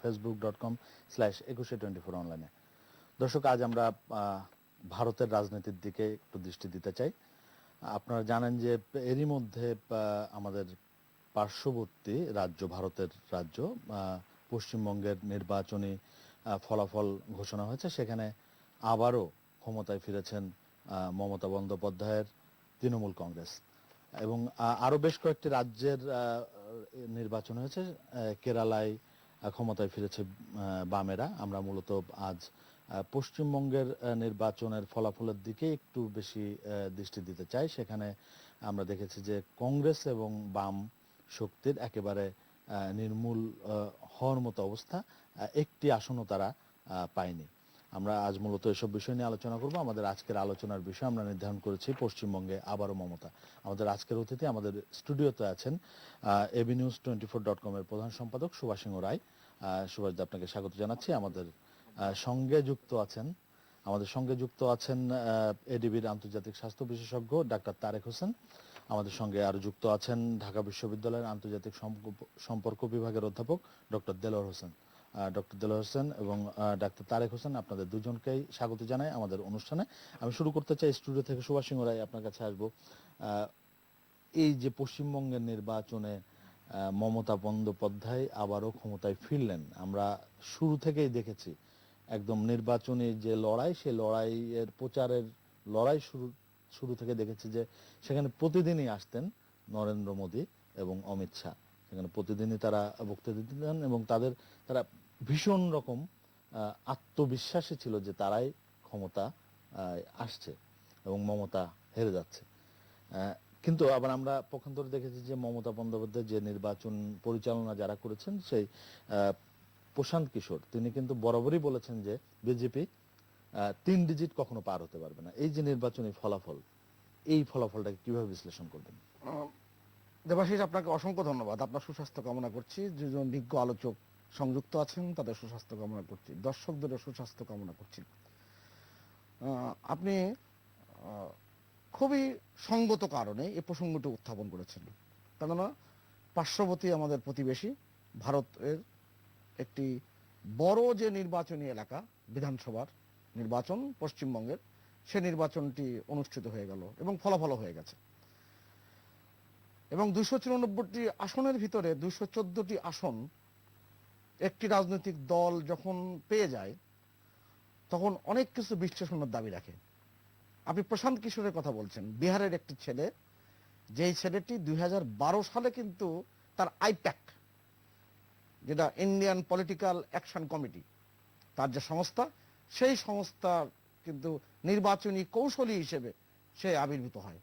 facebook.com/2124 অনলাইনে। দর্শক, আজ আমরা ভারতের রাজনীতির দিকে একটু দৃষ্টি দিতে চাই। আপনারা জানেন যে এরই মধ্যে আমাদের পার্শ্ববর্তী রাজ্য, ভারতের রাজ্য পশ্চিমবঙ্গের নির্বাচনী ফলাফল ঘোষণা হয়েছে। সেখানে আবারও ক্ষমতায় ফিরেছেন মমতা বন্দ্যোপাধ্যায়ের তৃণমূল কংগ্রেস, এবং আরও বেশ কয়েকটি রাজ্যের নির্বাচন হয়েছে। কেরালায় ক্ষমতায় ফিরেছে বামেরা। আমরা মূলত আজ পশ্চিমবঙ্গের নির্বাচনের ফলাফলের দিকে একটু বেশি দৃষ্টি দিতে চাই। সেখানে আমরা দেখেছি যে কংগ্রেস এবং বাম শক্তির একেবারে নির্মূল হওয়ার মতো অবস্থা, একটি আসনও তারা পায়নি। আমরা আজ মূলত এসব বিষয় নিয়ে আলোচনা করব। আমাদের আজকের আলোচনার বিষয় আমরা নির্ধারণ করেছি পশ্চিমবঙ্গে আবারও মমতা। আমাদের আজকের অতিথি আমাদের স্টুডিওতে আছেন abnews24.com এর প্রধান সম্পাদক সুভাষ সিংহ রায়। সুভাষদা, আপনাকে স্বাগত জানাচ্ছি। আমাদের সঙ্গে যুক্ত আছেন এডিবির আন্তর্জাতিক স্বাস্থ্য বিশেষজ্ঞ ডাক্তার তারেক হোসেন। আমাদের সঙ্গে আরো যুক্ত আছেন ঢাকা বিশ্ববিদ্যালয়ের আন্তর্জাতিক সম্পর্ক বিভাগের অধ্যাপক ডক্টর দেলোয়ার হোসেন। ডক্টর দেলোয়ার হোসেন এবং ডাক্তার তারেক হোসেন, আপনাদের দুজনকেই স্বাগত জানাই আমাদের অনুষ্ঠানে। আমি শুরু করতে চাই স্টুডিও থেকে। সুভাষ সিংহ রায়, আপনার কাছে আসবো। এই যে পশ্চিমবঙ্গের নির্বাচনে মমতা বন্দ্যোপাধ্যায় আবারও ক্ষমতায় ফিরলেন, আমরা শুরু থেকেই দেখেছি একদম নির্বাচনী যে লড়াই, সেই লড়াইয়ের প্রচারের লড়াই শুরু থেকে দেখেছি যে সেখানে প্রতিদিনই আসতেন নরেন্দ্র মোদী এবং অমিত শাহ। সেখানে প্রতিদিনই তারা বক্তব্য দিতেন এবং তারা ভীষণ রকম আত্মবিশ্বাসী ছিল যে তারাই ক্ষমতা আসছে এবং মমতা হেরে যাচ্ছে। কিন্তু আবার আমরা পক্ষান্তরে দেখেছি যে মমতা বন্দ্যোপাধ্যায় যে নির্বাচন পরিচালনা যারা করেছেন, সেই প্রশান্ত কিশোর, তিনি কিন্তু বরাবরই বলেছেন যে বিজেপি 3 ডিজিট কখনো পার হতে পারবে না। এই যে নির্বাচনী ফলাফল, এই ফলাফলটাকে কিভাবে বিশ্লেষণ করবেন? দেবাশিস, আপনাকে অসংখ্য ধন্যবাদ। আপনার সুস্বাস্থ্য কামনা করছি। দুজন বিজ্ঞ আলোচক সংযুক্ত আছেন, তাদের সুস্বাস্থ্য কামনা করছি। দর্শকদেরও সুস্বাস্থ্য কামনা করছি। আপনি খুবই সঙ্গত কারণে এই প্রসঙ্গটি উত্থাপন করেছেন। কেননা পার্শ্ববর্তী আমাদের প্রতিবেশী ভারতের একটি বড় যে নির্বাচনী এলাকা, বিধানসভার নির্বাচন পশ্চিমবঙ্গের, সে নির্বাচনটি অনুষ্ঠিত হয়ে গেল এবং ফলাফল হয়ে গেছে। এবং 294টি আসনের ভিতরে 214টি আসন একটি রাজনৈতিক দল যখন পেয়ে যায়, তখন অনেক কিছু বিশ্লেষণের দাবি রাখে। আপনি প্রশান্ত কিশোরের কথা বলছেন, বিহারের একটি ছেলে, যেই ছেলেটি 2012 সালে কিন্তু তার আইপ্যাক, যেটা ইন্ডিয়ান পলিটিক্যাল অ্যাকশন কমিটি, তার যে সংস্থা, সেই সংস্থার কিন্তু নির্বাচনী কৌশলী হিসেবে সে আবির্ভূত হয়।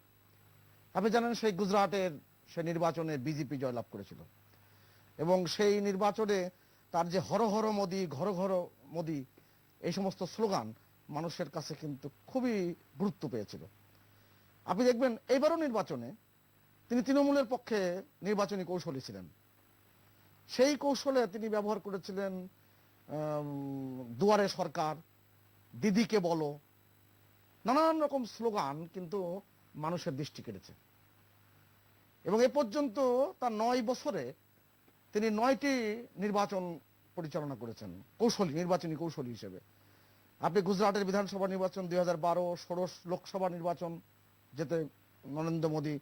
আপনি জানেন সেই গুজরাটের সে নির্বাচনে বিজেপি জয়লাভ করেছিল এবং সেই নির্বাচনে তার যে হর হর মোদি, ঘর ঘর মোদি, এই সমস্ত স্লোগান মানুষের কাছে কিন্তু খুবই গুরুত্ব পেয়েছিল। আপনি দেখবেন এইবারও নির্বাচনে তিনি তৃণমূলের পক্ষে নির্বাচনী কৌশলী ছিলেন। সেই কৌশলে তিনি ব্যবহার করেছিলেন দুয়ারে সরকার, দিদিকে বলো, নানান রকম স্লোগান কিন্তু মানুষের দৃষ্টি কেড়েছে। এবং এ পর্যন্ত তার 9 বছরে তিনি 9টি নির্বাচন পরিচালনা করেছেন নির্বাচনী কৌশলী হিসেবে। আপনি গুজরাটের বিধানসভা নির্বাচন 2012, ষোড়শ লোকসভা নির্বাচন, যেতে নরেন্দ্র মোদী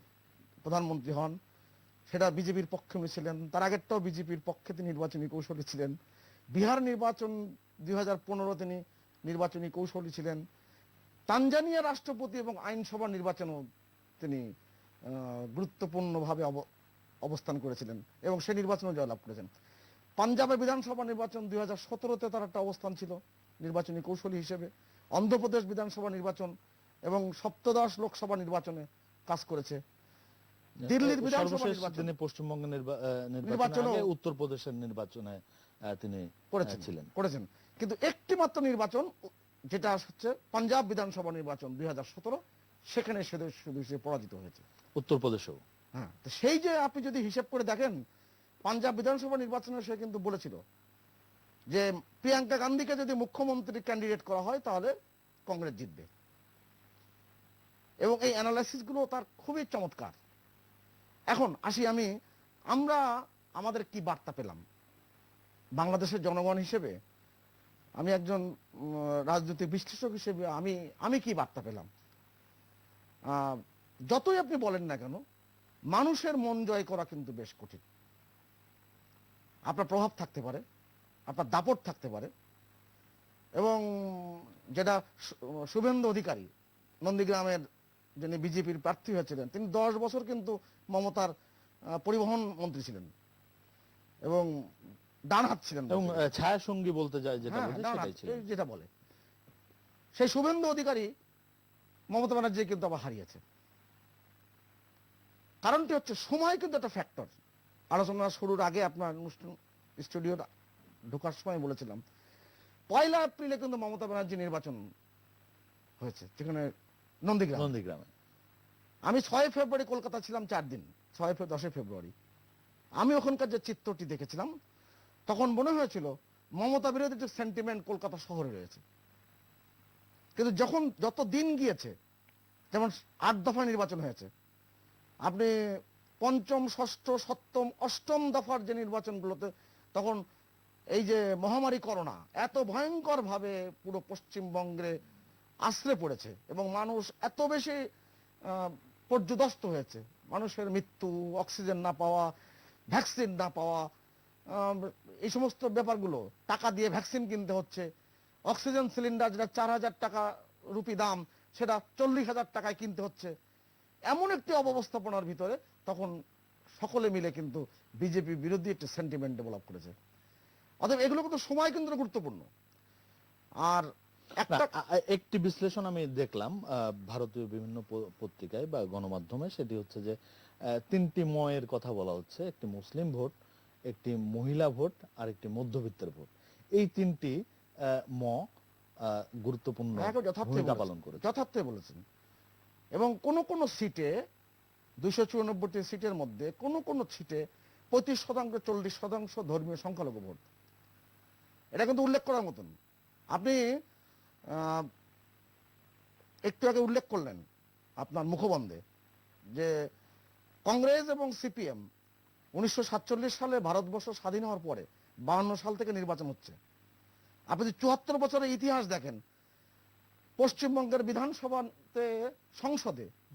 প্রধানমন্ত্রী হন, সেটা বিজেপির পক্ষে উনি ছিলেন। তার আগেরটাও বিজেপির পক্ষে তিনি নির্বাচনী কৌশলী ছিলেন। বিহার নির্বাচন 2015 তিনি নির্বাচনী কৌশলী ছিলেন। তানজানিয়া রাষ্ট্রপতি এবং আইনসভা নির্বাচনও তিনি গুরুত্বপূর্ণভাবে অবস্থান করেছিলেন এবং সে নির্বাচনও জয়লাভ করেছেন। পাঞ্জাবের বিধানসভা নির্বাচন 2017-তে তার একটা অবস্থান ছিল নির্বাচনী কৌশলী হিসেবে। অন্ধ্রপ্রদেশ বিধানসভা নির্বাচন এবং সপ্তদশ লোকসভা নির্বাচনে কাজ করেছে। দিল্লির বিধানসভা নির্বাচন, পশ্চিমবঙ্গের নির্বাচনে উত্তরপ্রদেশের নির্বাচনে তিনি করেছেন। কিন্তু একটি মাত্র নির্বাচন, যেটা হচ্ছে পাঞ্জাব বিধানসভা নির্বাচন 2017, সেখানে শুধু সে পরাজিত হয়েছে। উত্তরপ্রদেশেও, হ্যাঁ। তো সেই যে আপনি যদি হিসেব করে দেখেন, পাঞ্জাব বিধানসভা নির্বাচনে সে কিন্তু বলেছিল যে প্রিয়াঙ্কা গান্ধীকে যদি মুখ্যমন্ত্রী ক্যান্ডিডেট করা হয় তাহলে কংগ্রেস জিতবে, এবং এই অ্যানালাইসিস গুলো তার খুবই চমৎকার। এখন আসি আমরা আমাদের কি বার্তা পেলাম। বাংলাদেশের জনগণ হিসেবে, আমি একজন রাজনৈতিক বিশ্লেষক হিসেবে আমি কি বার্তা পেলাম? যতই আপনি বলেন না কেন, মানুষের মন জয় করা কিন্তু বেশ কঠিন। আপনার প্রভাব থাকতে পারে, আপনার দাপট থাকতে পারে, এবং যেটা শুভেন্দু অধিকারী নন্দীগ্রামের যিনি বিজেপির প্রার্থী হয়েছিলেন, তিনি 10 বছর কিন্তু মমতার পরিবহন মন্ত্রী ছিলেন এবং ডান হাত ছিলেন, এবং ছায়া সঙ্গী বলতে যায় যেটা হ্যাঁ, বলছে ডান হাত, সেটাই ছিল। এই যেটা বলে সেই শুভেন্দু অধিকারী মমতা ব্যানার্জি কিন্তু আবার হারিয়েছে। কারণটি হচ্ছে সময় কিন্তু একটা ফ্যাক্টর। আলোচনা শুরুর আগে আপনার অনুষ্ঠান স্টুডিও ঢোকার সময় বলেছিলাম, 1 এপ্রিলে কিন্তু মমতা ব্যানার্জি নির্বাচন হয়েছে, যেখানে নন্দীগ্রামে। আমি 6 ফেব্রুয়ারি কলকাতা ছিলাম 4 দিন, 10 ফেব্রুয়ারি। আমি ওখানকার যে চিত্রটি দেখেছিলাম, তখন মনে হয়েছিল মমতা বিরোধী যে সেন্টিমেন্ট কলকাতা শহরে রয়েছে। কিন্তু যত দিন গিয়েছে, যেমন 8 দফা নির্বাচন হয়েছে, আপনি পঞ্চম, ষষ্ঠ, সপ্তম, অষ্টম দফার যে নির্বাচনগুলোতে, তখন এই যে মহামারী করোনা এত ভয়ঙ্কর ভাবে পুরো পশ্চিমবঙ্গে আশ্রে পড়েছে এবং মানুষ এত বেশি পর্যদস্ত হয়েছে, মানুষের মৃত্যু, অক্সিজেন না পাওয়া, ভ্যাকসিন না পাওয়া, এই সমস্ত ব্যাপারগুলো, টাকা দিয়ে ভ্যাকসিন কিনতে হচ্ছে, অক্সিজেন সিলিন্ডার যেটা 4,000 টাকা রুপি দাম, সেটা 40,000 টাকায় কিনতে হচ্ছে। এমন একটি অব্যবস্থাপনার ভিতরে তখন সকলে মিলে কিন্তু বিজেপি বিরোধী একটি সেন্টিমেন্ট ডেভেলপ করেছে। অতএব এগুলো কিন্তু সময় কিন্তু গুরুত্বপূর্ণ। আর একটি বিশ্লেষণ আমি দেখলাম ভারতীয় বিভিন্ন পত্রিকায় বা গণমাধ্যমে, সেটি হচ্ছে যে 3টি ময়ের কথা বলা হচ্ছে। একটি মুসলিম ভোট, একটি মহিলা ভোট, আর একটি মধ্যবিত্তের ভোট। এই 3টি গুরুত্বপূর্ণ ভূমিকা পালন করেছে। যথার্থ বলেছেন। এবং কোন কোন সিটে, 294টি সিটের মধ্যে কোন কোন সিটে 35%, 40% ধর্মীয় সংখ্যালঘু ভোট। এটা কিন্তু উল্লেখ করার মতন। আপনি একটু আগে উল্লেখ করলেন আপনার মুখবন্ধে যে কংগ্রেস এবং সিপিএম 1947 সালে ভারতবর্ষ স্বাধীন হওয়ার পরে 52 সাল থেকে নির্বাচন হচ্ছে। আপনি যদি 74 বছরের ইতিহাস দেখেন, পশ্চিমবঙ্গের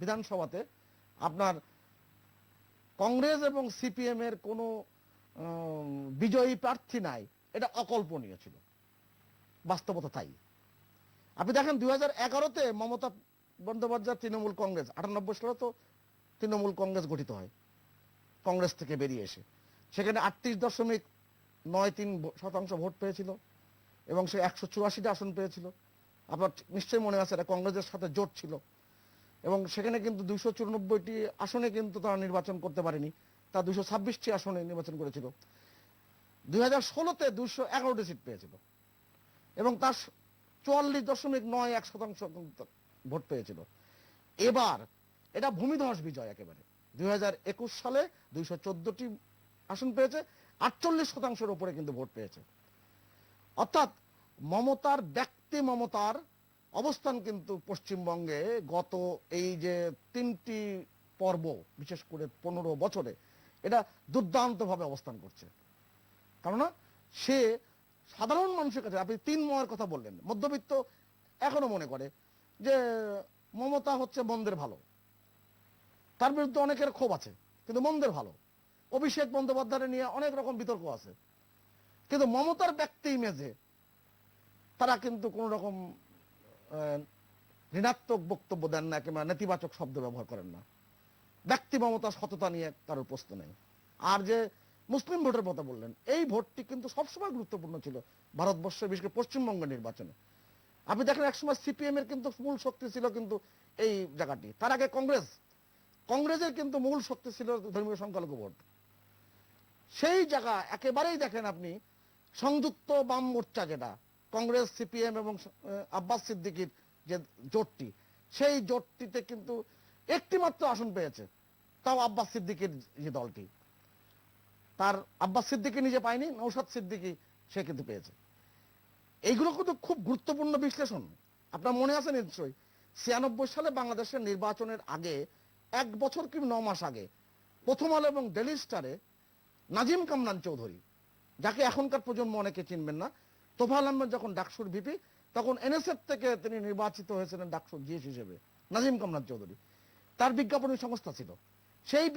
বিধানসভাতে আপনার কংগ্রেস এবং সিপিএম এর কোনো বিজয়ী প্রার্থী নাই, এটা অকল্পনীয় ছিল। বাস্তবতা তাই। আপনি দেখেন 2011-তে মমতা বন্দ্যোপাধ্যায় তৃণমূল কংগ্রেস, 98 সালে তো তৃণমূল কংগ্রেস গঠিত হয় কংগ্রেস থেকে বেরিয়ে এসে, সেখানে 38.93% ভোট পেয়েছিল এবং সে 184টা আসন পেয়েছিল। আপনার নিশ্চয়ই মনে আছে, এটা কংগ্রেসের সাথে জোট ছিল এবং সেখানে কিন্তু 294টি আসনে কিন্তু তারা নির্বাচন করতে পারেনি, তা 226টি আসনে নির্বাচন করেছিল। 2016-তে 211টি সিট পেয়েছিল এবং তার 44.91% ভোট পেয়েছিল। এবার এটা ভূমিধস বিজয় একেবারে। 2021 সালে 214টি আসন পেয়েছে, 48%-এর উপরে কিন্তু ভোট পেয়েছে। অর্থাৎ মমতার অবস্থান কিন্তু পশ্চিমবঙ্গে গত এই যে 3টি পর্ব, বিশেষ করে 15 বছরে, এটা দুর্দান্ত ভাবে অবস্থান করছে। কারণ সে সাধারণ মানুষের কাছে, আপনি 3 ময়ের কথা বললেন, মধ্যবিত্ত এখনো মনে করে যে মমতা হচ্ছে মন্দের ভালো, তার বিরুদ্ধে অনেকের ক্ষোভ আছে, কিন্তু মন্দের ভালো। অভিষেক বন্দ্যোপাধ্যায় নিয়ে অনেক রকম বিতর্ক আছে, কিন্তু মমতার ব্যক্তি ইমেজে তারা কিন্তু কোন রকম ঋণাত্মক বক্তব্য দেন না, কিংবা নেতিবাচক শব্দ ব্যবহার করেন না। ব্যক্তি মমতার সততা নিয়ে কারোর প্রশ্ন নেই। আর যে মুসলিম ভোটের কথা বললেন, এই ভোটটি কিন্তু সবসময় গুরুত্বপূর্ণ ছিল ভারতবর্ষের, বিশেষ করে পশ্চিমবঙ্গের নির্বাচনে। আপনি দেখেন একসময় সিপিএম এর কিন্তু মূল শক্তি ছিল কিন্তু এই জায়গাটি, তার আগে কংগ্রেসের কিন্তু মূল শক্তি ছিল ধর্মীয় সংখ্যালঘু ভোট। সেই জায়গা একেবারেই দেখেন আপনি, সংযুক্ত বাম মোর্চা যেটা কংগ্রেস, সিপিএম এবং আব্বাস সিদ্দিকীর যে জোটটি, সেই জোটটিতে কিন্তু একটি মাত্র আসন পেয়েছে, তাও আব্বাস সিদ্দিকীর যে দলটি। তার আব্বাস সিদ্দিকী নিজে পায়নি, নৌশাদ সিদ্দিকী সে কিন্তু পেয়েছে। এইগুলো কিন্তু খুব গুরুত্বপূর্ণ বিশ্লেষণ। আপনার মনে আছে নিশ্চয়ই, 96 সালে বাংলাদেশের নির্বাচনের আগে 1 বছর কি 9 মাস আগে প্রথম আলো এবং ডেইলি স্টারে নাজিম কামরান চৌধুরী, যাকে এখনকার প্রজন্ম অনেকে চিনবেন না। তোফায়েল আহমেদ যখন ডাকসুর ভিপি, তখন এনএসএফ থেকে তিনি নির্বাচিত হয়েছিলেন ডাকসুর জিএস হিসেবে, নাজিম কামরান চৌধুরী। তার বিজ্ঞাপনী সংস্থা ছিল। সেই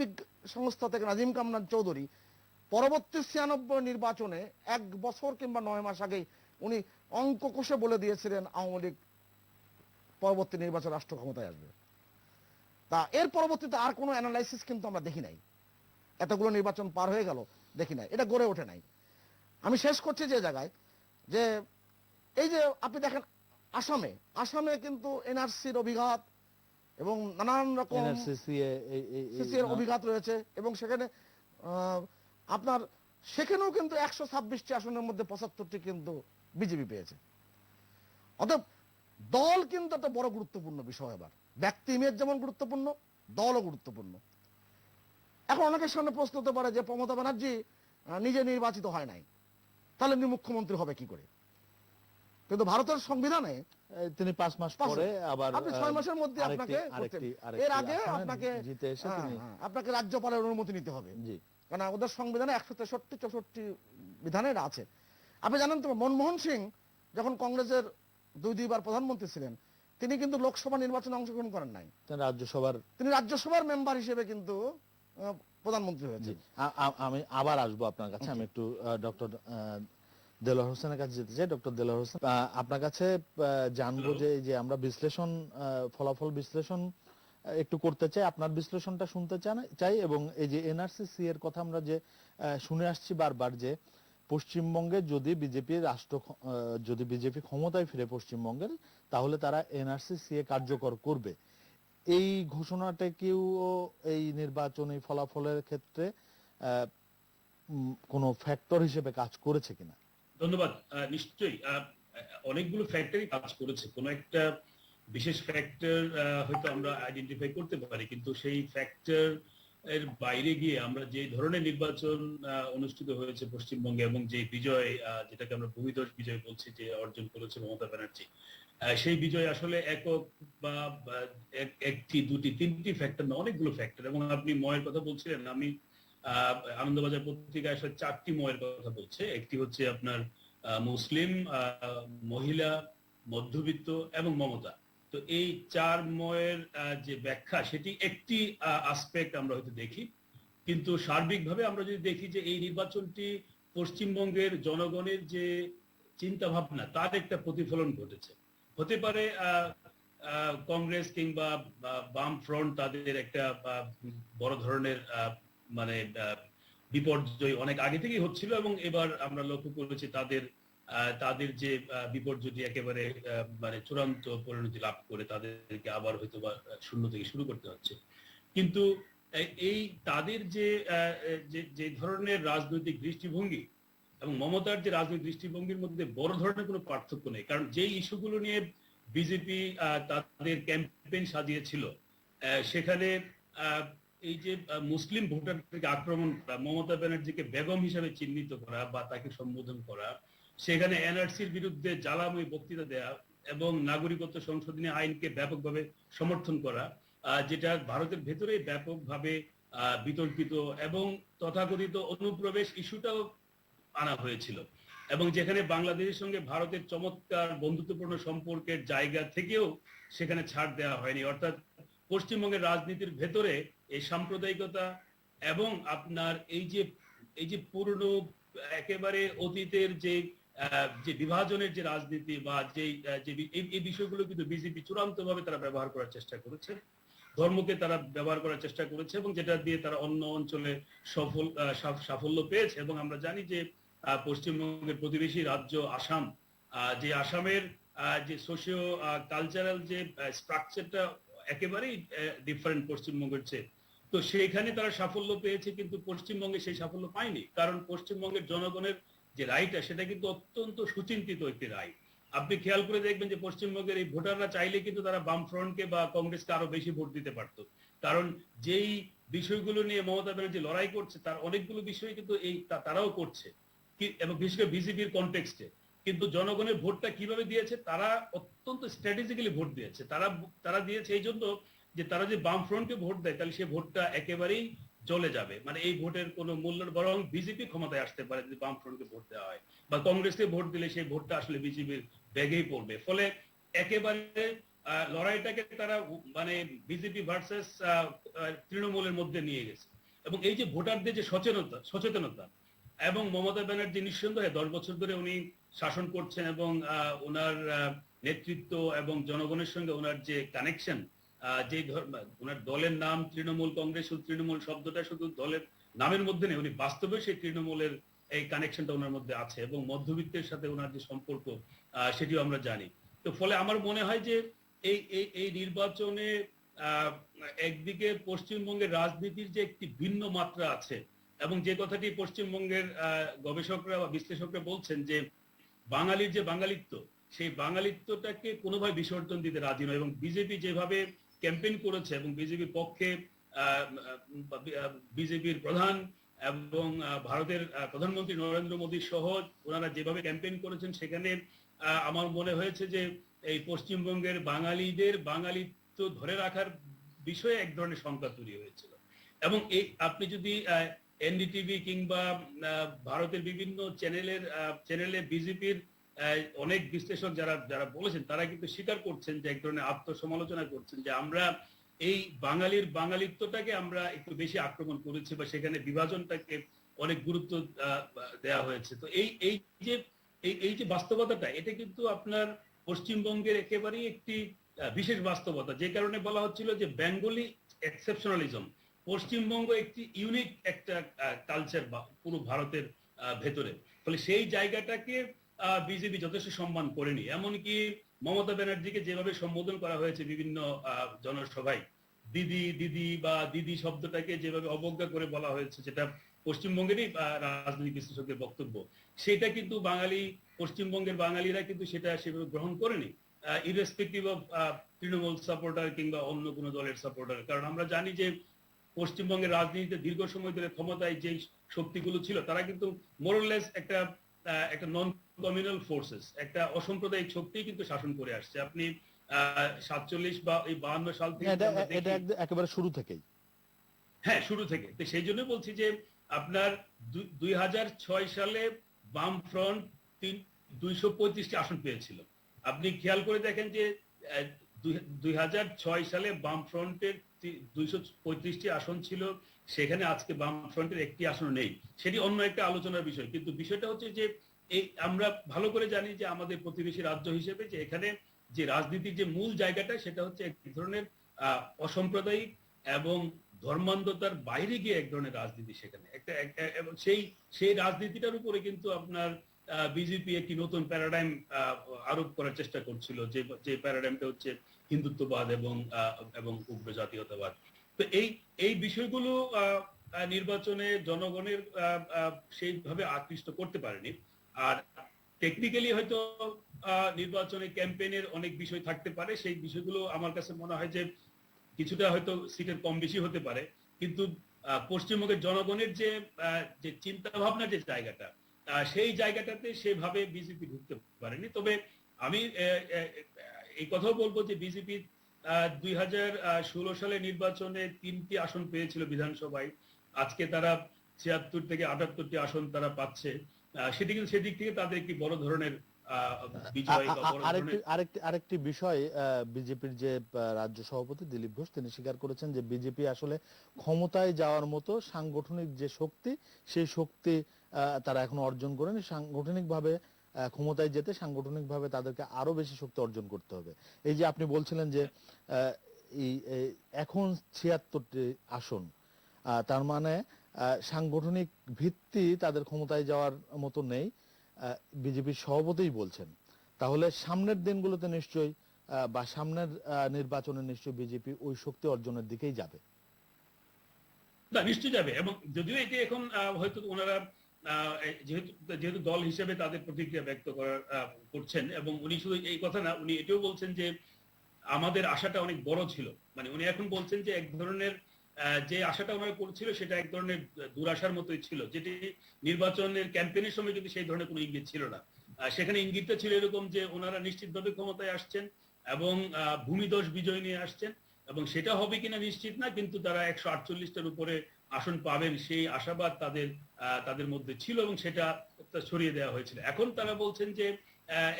সংস্থা থেকে নাজিম কামরান চৌধুরী পরবর্তী 96 নির্বাচনে 1 বছর কিংবা 9 মাস আগেই উনি অঙ্ক কষে বলে দিয়েছিলেন আওয়ামী লীগ পরবর্তী নির্বাচন রাষ্ট্র ক্ষমতায় আসবে। তা এর পরবর্তীতে আর কোনো অ্যানালাইসিস কিন্তু আমরা দেখি নাই। এতগুলো নির্বাচন পার হয়ে গেল, দেখি নাই, এটা গড়ে ওঠে নাই। আমি শেষ করছি যে জায়গায়, যে এই যে আপনি দেখেন আসামে কিন্তু এনআরসির অভিঘাত এবং নানান রকম সিসির অভিঘাত রয়েছে, এবং সেখানে আপনার সেখানেও কিন্তু 126টি আসনের মধ্যে 75টি কিন্তু বিজেপি পেয়েছে। অতএব দল কিন্তু একটা বড় গুরুত্বপূর্ণ বিষয়। এবার ব্যক্তি ইমেজ যেমন গুরুত্বপূর্ণ, দলও গুরুত্বপূর্ণ। এখন অনেকের সামনে প্রশ্ন হতে পারে যে মমতা ব্যানার্জি নিজে নির্বাচিত হয় নাই, তাহলে উনি মুখ্যমন্ত্রী হবে কি করে? কিন্তু ভারতের সংবিধানে তিনি 5 মাস পরে আবার আপনি 6 মাসের মধ্যে আপনাকে এর আগে আপনাকে রাজ্যপালের অনুমতি নিতে হবে। কারণ ওদের সংবিধানে 163-64 বিধানে আছে। আপনি জানেন তো, মনমোহন সিং যখন কংগ্রেসের 2 বার প্রধানমন্ত্রী ছিলেন, তিনি কিন্তু লোকসভা নির্বাচনে অংশগ্রহণ করেন নাই, তিনি রাজ্যসভার মেম্বার হিসেবে কিন্তু প্রধানমন্ত্রী হয়েছে। আমি আবার আসবো আপনার কাছে। আমি একটু ডক্টর দেলোয়ার হোসেনের কাছে যেতে চাই। ডক্টর দেলোয়ার হোসেন, আপনার কাছে জানবো যে আমরা ফলাফল বিশ্লেষণ একটু করতে চাই, আপনার বিশ্লেষণটা শুনতে চাই। এবং এই যে এনআরসি এর কথা আমরা যে শুনে আসছি বারবার, যে পশ্চিমবঙ্গে যদি বিজেপি ক্ষমতায় ফিরে পশ্চিমবঙ্গের, তাহলে তারা এনআরসি কার্যকর করবে। এই ঘোষণাটা কেউ এই নির্বাচনী ফলাফলের ক্ষেত্রে কোনো ফ্যাক্টর হিসেবে কাজ করেছে কিনা? ধন্যবাদ। নিশ্চয়ই অনেকগুলো ফ্যাক্টরই কাজ করেছে। কোনো একটা বিশেষ ফ্যাক্টর হয়তো আমরা আইডেন্টিফাই করতে পারি, কিন্তু সেই ফ্যাক্টর এর বাইরে গিয়ে আমরা যে ধরনের নির্বাচন অনুষ্ঠিত হয়েছে পশ্চিমবঙ্গে, এবং যে বিজয়, যেটাকে আমরা ভূমিধস বিজয় বলছি, যে অর্জন করেছে মমতা ব্যানার্জি, সেই বিজয় আসলে একক বা একটি, দুটি, তিনটি ফ্যাক্টর না, অনেকগুলো ফ্যাক্টর। এবং আপনি ময়ের কথা বলছিলেন, আমি আনন্দবাজার পত্রিকায় আসলে 4টি ময়ের কথা বলছে। একটি হচ্ছে আপনার মুসলিম, মহিলা, মধ্যবিত্ত এবং মমতা। তো এই 4 ময়ের যে ব্যাখ্যা, সেটি একটি আসপেক্ট আমরা হয়তো দেখি, কিন্তু সার্বিকভাবে আমরা যদি দেখি যে এই নির্বাচনটি পশ্চিমবঙ্গের জনগণের যে চিন্তা ভাবনা, তার একটা প্রতিফলন ঘটেছে। হতে পারে কংগ্রেস কিংবা বাম ফ্রন্ট তাদের একটা বড় ধরনের মানে বিপর্যয় অনেক আগে থেকেই হচ্ছিল, এবং এবার আমরা লক্ষ্য করেছি তাদের যে বিপর্যয় একেবারে মানে চূড়ান্ত পরিণতি লাভ করে তাদেরকে আবার হয়তো বা শূন্য থেকে শুরু করতে হচ্ছে। কিন্তু এই তাদের যে ধরনের রাজনৈতিক দৃষ্টিভঙ্গি এবং মমতার যে রাজনৈতিক দৃষ্টিভঙ্গির মধ্যে বড় ধরনের কোনো পার্থক্য নেই। কারণ যে ইস্যুগুলো নিয়ে বিজেপি তাদের ক্যাম্পেইন সাজিয়েছিল, সেখানে এই যে মুসলিম ভোটারদেরকে আক্রমণ করা, মমতা ব্যানার্জিকে বেগম হিসাবে চিহ্নিত করা বা তাকে সম্বোধন করা, সেখানে এনআরসির বিরুদ্ধে জ্বালাময়ী বক্তৃতা দেয়া এবং নাগরিকত্ব সংশোধনী আইনকে ব্যাপকভাবে সমর্থন করা, যেটা ভারতের ভেতরে ব্যাপকভাবে বিতর্কিত, এবং তথাকথিত অনুপ্রবেশ ইস্যুটাও আনা হয়েছিল, এবং যেখানে বাংলাদেশের সঙ্গে ভারতের চমৎকার বন্ধুত্বপূর্ণ সম্পর্কের জায়গা থেকেও সেখানে ছাড় দেওয়া হয়নি। অর্থাৎ পশ্চিমবঙ্গের রাজনীতির ভেতরে এই সাম্প্রদায়িকতা এবং আপনার এই যে পুরনো একেবারে অতীতের যে বিভাজনের যে রাজনীতি বা এই বিষয়গুলো কিন্তু বিজেপি চূড়ান্ত ভাবে তারা ব্যবহার করার চেষ্টা করেছে, ধর্মকে তারা ব্যবহার করার চেষ্টা করেছে, এবং যেটা দিয়ে তারা অন্য অঞ্চলে সাফল্য পেয়েছে। এবং আমরা জানি যে পশ্চিমবঙ্গের প্রতিবেশী রাজ্য আসাম, যে আসামের যে সোশিও কালচারাল যে স্ট্রাকচারটা একেবারেই ডিফারেন্ট পশ্চিমবঙ্গের চেয়ে, তো সেখানে তারা সাফল্য পেয়েছে, কিন্তু পশ্চিমবঙ্গে সেই সাফল্য পায়নি। কারণ পশ্চিমবঙ্গের জনগণের যে রায়টা, সেটা কিন্তু অত্যন্ত সুচিন্তিত একটি রায়। আপনি খেয়াল করে দেখবেন যে পশ্চিমবঙ্গের এই ভোটাররা চাইলে কিন্তু তারা বামফ্রন্টকে বা কংগ্রেসকে আরো বেশি ভোট দিতে পারত। কারণ যেই বিষয়গুলো নিয়ে মমতা ব্যানার্জি লড়াই করছে, তার অনেকগুলো বিষয় কিন্তু তারাও করছে, এবং বিশেষ করে বিজেপির কনটেক্সটে। কিন্তু জনগণের ভোটটা কিভাবে দিয়েছে, তারা অত্যন্ত স্ট্র্যাটেজিক্যালি ভোট দিয়েছে। তারা দিয়েছে এই জন্য যে তারা যে বামফ্রন্টকে ভোট দেয়, তাহলে সে ভোটটা একেবারেই চলে যাবে, মানে এই ভোটের কোনো মূল্য, বরং বিজেপি ক্ষমতায় আসতে পারে যদি বামফ্রন্টকে ভোট দেওয়া হয়, বা কংগ্রেসকে ভোট দিলে সেই ভোটটা আসলে বিজেপির ব্যাগেই পড়বে। ফলে একেবারে লড়াইটাকে তারা মানে বিজেপি ভার্সেস তৃণমূলের মধ্যে নিয়ে গেছে। এবং এই যে ভোটারদের যে সচেতনতা, এবং মমতা ব্যানার্জি নিঃসন্দেহে 10 বছর ধরে উনি শাসন করছেন, এবং ওনার নেতৃত্ব এবং জনগণের সঙ্গে ওনার যে কানেকশন, যে ওনার দলের নাম তৃণমূল কংগ্রেস, তৃণমূল শব্দটা শুধু দলের নামের মধ্যে নেই, উনি বাস্তবে সেই তৃণমূলের এই কানেকশনটা ওনার মধ্যে আছে, এবং মধ্যবিত্তের সাথে ওনার যে সম্পর্ক সেটিও আমরা জানি। তো ফলে আমার মনে হয় যে এই নির্বাচনে একদিকে পশ্চিমবঙ্গের রাজনীতির যে একটি ভিন্ন মাত্রা আছে, এবং যে কথাটি পশ্চিমবঙ্গের গবেষকরা বা বিশ্লেষকরা বলছেন যে বাঙালির যে বাঙালিত্ব, সেই বাঙালিত্বটাকে কোনোভাবে বিসর্জন দিতে রাজি নয়। এবং বিজেপি যেভাবে ক্যাম্পেইন করেছে, এবং বিজেপির পক্ষে বিজেপির প্রধান এবং ভারতের প্রধানমন্ত্রী নরেন্দ্র মোদী সহ ওনারা যেভাবে ক্যাম্পেইন করেছেন, সেখানে আমার মনে হয়েছে যে এই পশ্চিমবঙ্গের বাঙালিদের বাঙালিত্ব ধরে রাখার বিষয়ে এক ধরনের শঙ্কা তৈরি হয়েছিল। এবং এই আপনি যদি এনডিটিভি কিংবা ভারতের বিভিন্ন চ্যানেলে বিজেপির অনেক বিশ্লেষক যারা বলেছেন, তারা কিন্তু স্বীকার করছেন যে এক ধরনের আত্মসমালোচনা করছেন যে আমরা এই বাঙালির বাঙালিত্বটাকে আমরা একটু বেশি আক্রমণ করেছি, বা সেখানে বিভাজনটাকে অনেক গুরুত্ব দেওয়া হয়েছে। তো এই যে বাস্তবতাটা, এটা কিন্তু আপনার পশ্চিমবঙ্গের একেবারেই একটি বিশেষ বাস্তবতা, যে কারণে বলা হচ্ছিল যে বেঙ্গলি এক্সেপশনালিজম, পশ্চিমবঙ্গ একটি ইউনিক একটা কালচার পুরো ভারতের ভেতরে। ফলে সেই জায়গাটাকে বিজেপি যথেষ্ট সম্মান করেনি। এমনকি মমতা ব্যানার্জিকে যেভাবে সম্বোধন করা হয়েছে বিভিন্ন জনসভায়, দিদি দিদি বা দিদি শব্দটাকে যেভাবে অবজ্ঞা করে বলা হয়েছে, যেটা পশ্চিমবঙ্গেরই রাজনৈতিক বিশ্লেষকদের বক্তব্য, সেটা কিন্তু পশ্চিমবঙ্গের বাঙালিরা কিন্তু সেটা সেভাবে গ্রহণ করেনি, ইরেসপেক্টিভ অফ তৃণমূল সাপোর্টার কিংবা অন্য কোনো দলের সাপোর্টার। কারণ আমরা জানি যে পশ্চিমবঙ্গের রাজনীতিতে দীর্ঘ সময় ধরে ক্ষমতায় যে শক্তিগুলো ছিল, তারা কিন্তু মোরলেস একটা নন কমিউনাল ফোর্সেস, একটা অসাম্প্রদায়িক শক্তি কিন্তু শাসন করে আসছে। আপনি 47 বা এই 52 সাল থেকে এটা একেবারে শুরু থেকেই, হ্যাঁ শুরু থেকে। তো সেই জন্য বলছি যে আপনার 2006 সালে বাম ফ্রন্ট 235টি আসন পেয়েছিল। আপনি খেয়াল করে দেখেন যে 2006 সালে বাম ফ্রন্টের 235টি আসন ছিল, সেখানে আজকে বাম ফ্রন্টের একটি আসন নেই। সেটি অন্য একটা আলোচনার বিষয়। কিন্তু বিষয়টা হচ্ছে যে আমরা ভালো করে জানি যে আমাদের প্রতিবেশী রাজ্য হিসেবে যে এখানে যে রাজনীতির যে মূল জায়গাটা, সেটা হচ্ছে এক ধরনের অসাম্প্রদায়িক এবং ধর্মান্ধতার বাইরে গিয়ে এক ধরনের রাজনীতি সেখানে একটা, এবং সেই রাজনীতিটার উপরে কিন্তু আপনার বিজেপি একটি নতুন প্যারাডাইম আরোপ করার চেষ্টা করছিল, যে প্যারাডাইমটা হচ্ছে হিন্দুত্ববাদ এবং উগ্র জাতীয়তাবাদ। তো এই বিষয়গুলো নির্বাচনে জনগণের সেইভাবে আকৃষ্ট করতে পারেনি। আর টেকনিক্যালি হয়তো নির্বাচনে ক্যাম্পেইনের অনেক বিষয় থাকতে পারে, সেই বিষয়গুলো আমার কাছে মনে হয় যে কিছুটা হয়তো সিটের কম বেশি হতে পারে, কিন্তু পশ্চিমবঙ্গের জনগণের যে চিন্তা ভাবনার যে জায়গাটা, সেই জায়গাটাতে সেভাবে বিজেপি ঢুকতে পারেনি। তবে আমি এই কথাও বলবো যে বিজেপি 2016 সালে নির্বাচনে 3টি আসন পেয়েছিল বিধানসভায়, আজকে তারা 76 থেকে 78টি আসন তারা পাচ্ছে। সেটি কিন্তু সেদিক থেকে তাদের একটি বড় ধরনের বিজয় বা বড় ধরনের আরেকটি বিষয়, বিজেপির যে রাজ্য সভাপতি দিলীপ ঘোষ তিনি স্বীকার করেছেন যে বিজেপি আসলে ক্ষমতায় যাওয়ার মতো সাংগঠনিক যে শক্তি, সেই শক্তি তারা এখনো অর্জন করেনি। সাংগঠনিকভাবে ক্ষমতায় যেতে সাংগঠনিকভাবে তাদেরকে আরো বেশি শক্তি অর্জন করতে হবে। এই যে আপনি বলছিলেন যে এখন 76টি আসন, তার মানে সাংগঠনিক ভিত্তি তাদের ক্ষমতায় যাওয়ার মতো নেই, বিজেপির সভাপতিই বলছেন। তাহলে সামনের দিনগুলোতে নিশ্চয়ই বা সামনের নির্বাচনে নিশ্চয়ই বিজেপি ওই শক্তি অর্জনের দিকেই যাবে। না, নিশ্চয়ই যাবে। এবং যদিও এটি এখন হয়তো ওনারা যেহেতু দল হিসেবে তাদের প্রতিক্রিয়া ব্যক্ত করছেন, এবং উনি শুধু এই কথা না, উনি এটাও বলছেন যে আমাদের আশাটা অনেক বড় ছিল। মানে উনি এখন বলছেন যে এক ধরনের যে আশাটা ওনারা করছিল সেটা এক ধরনের দুরাশার মতোই ছিল, যেটি নির্বাচনের ক্যাম্পেইনের সময় কিন্তু সেই ধরনের কোনো ইঙ্গিত ছিল না। সেখানে ইঙ্গিতটা ছিল এরকম যে ওনারা নিশ্চিতভাবে ক্ষমতায় আসছেন এবং ভূমিদশ বিজয় নিয়ে আসছেন, এবং সেটা হবে কিনা নিশ্চিত না, কিন্তু তারা 148টার উপরে আসন পাবেন সেই আশাবাদ তাদের মধ্যে ছিল এবং সেটা ছড়িয়ে দেওয়া হয়েছিল। এখন তারা বলছেন যে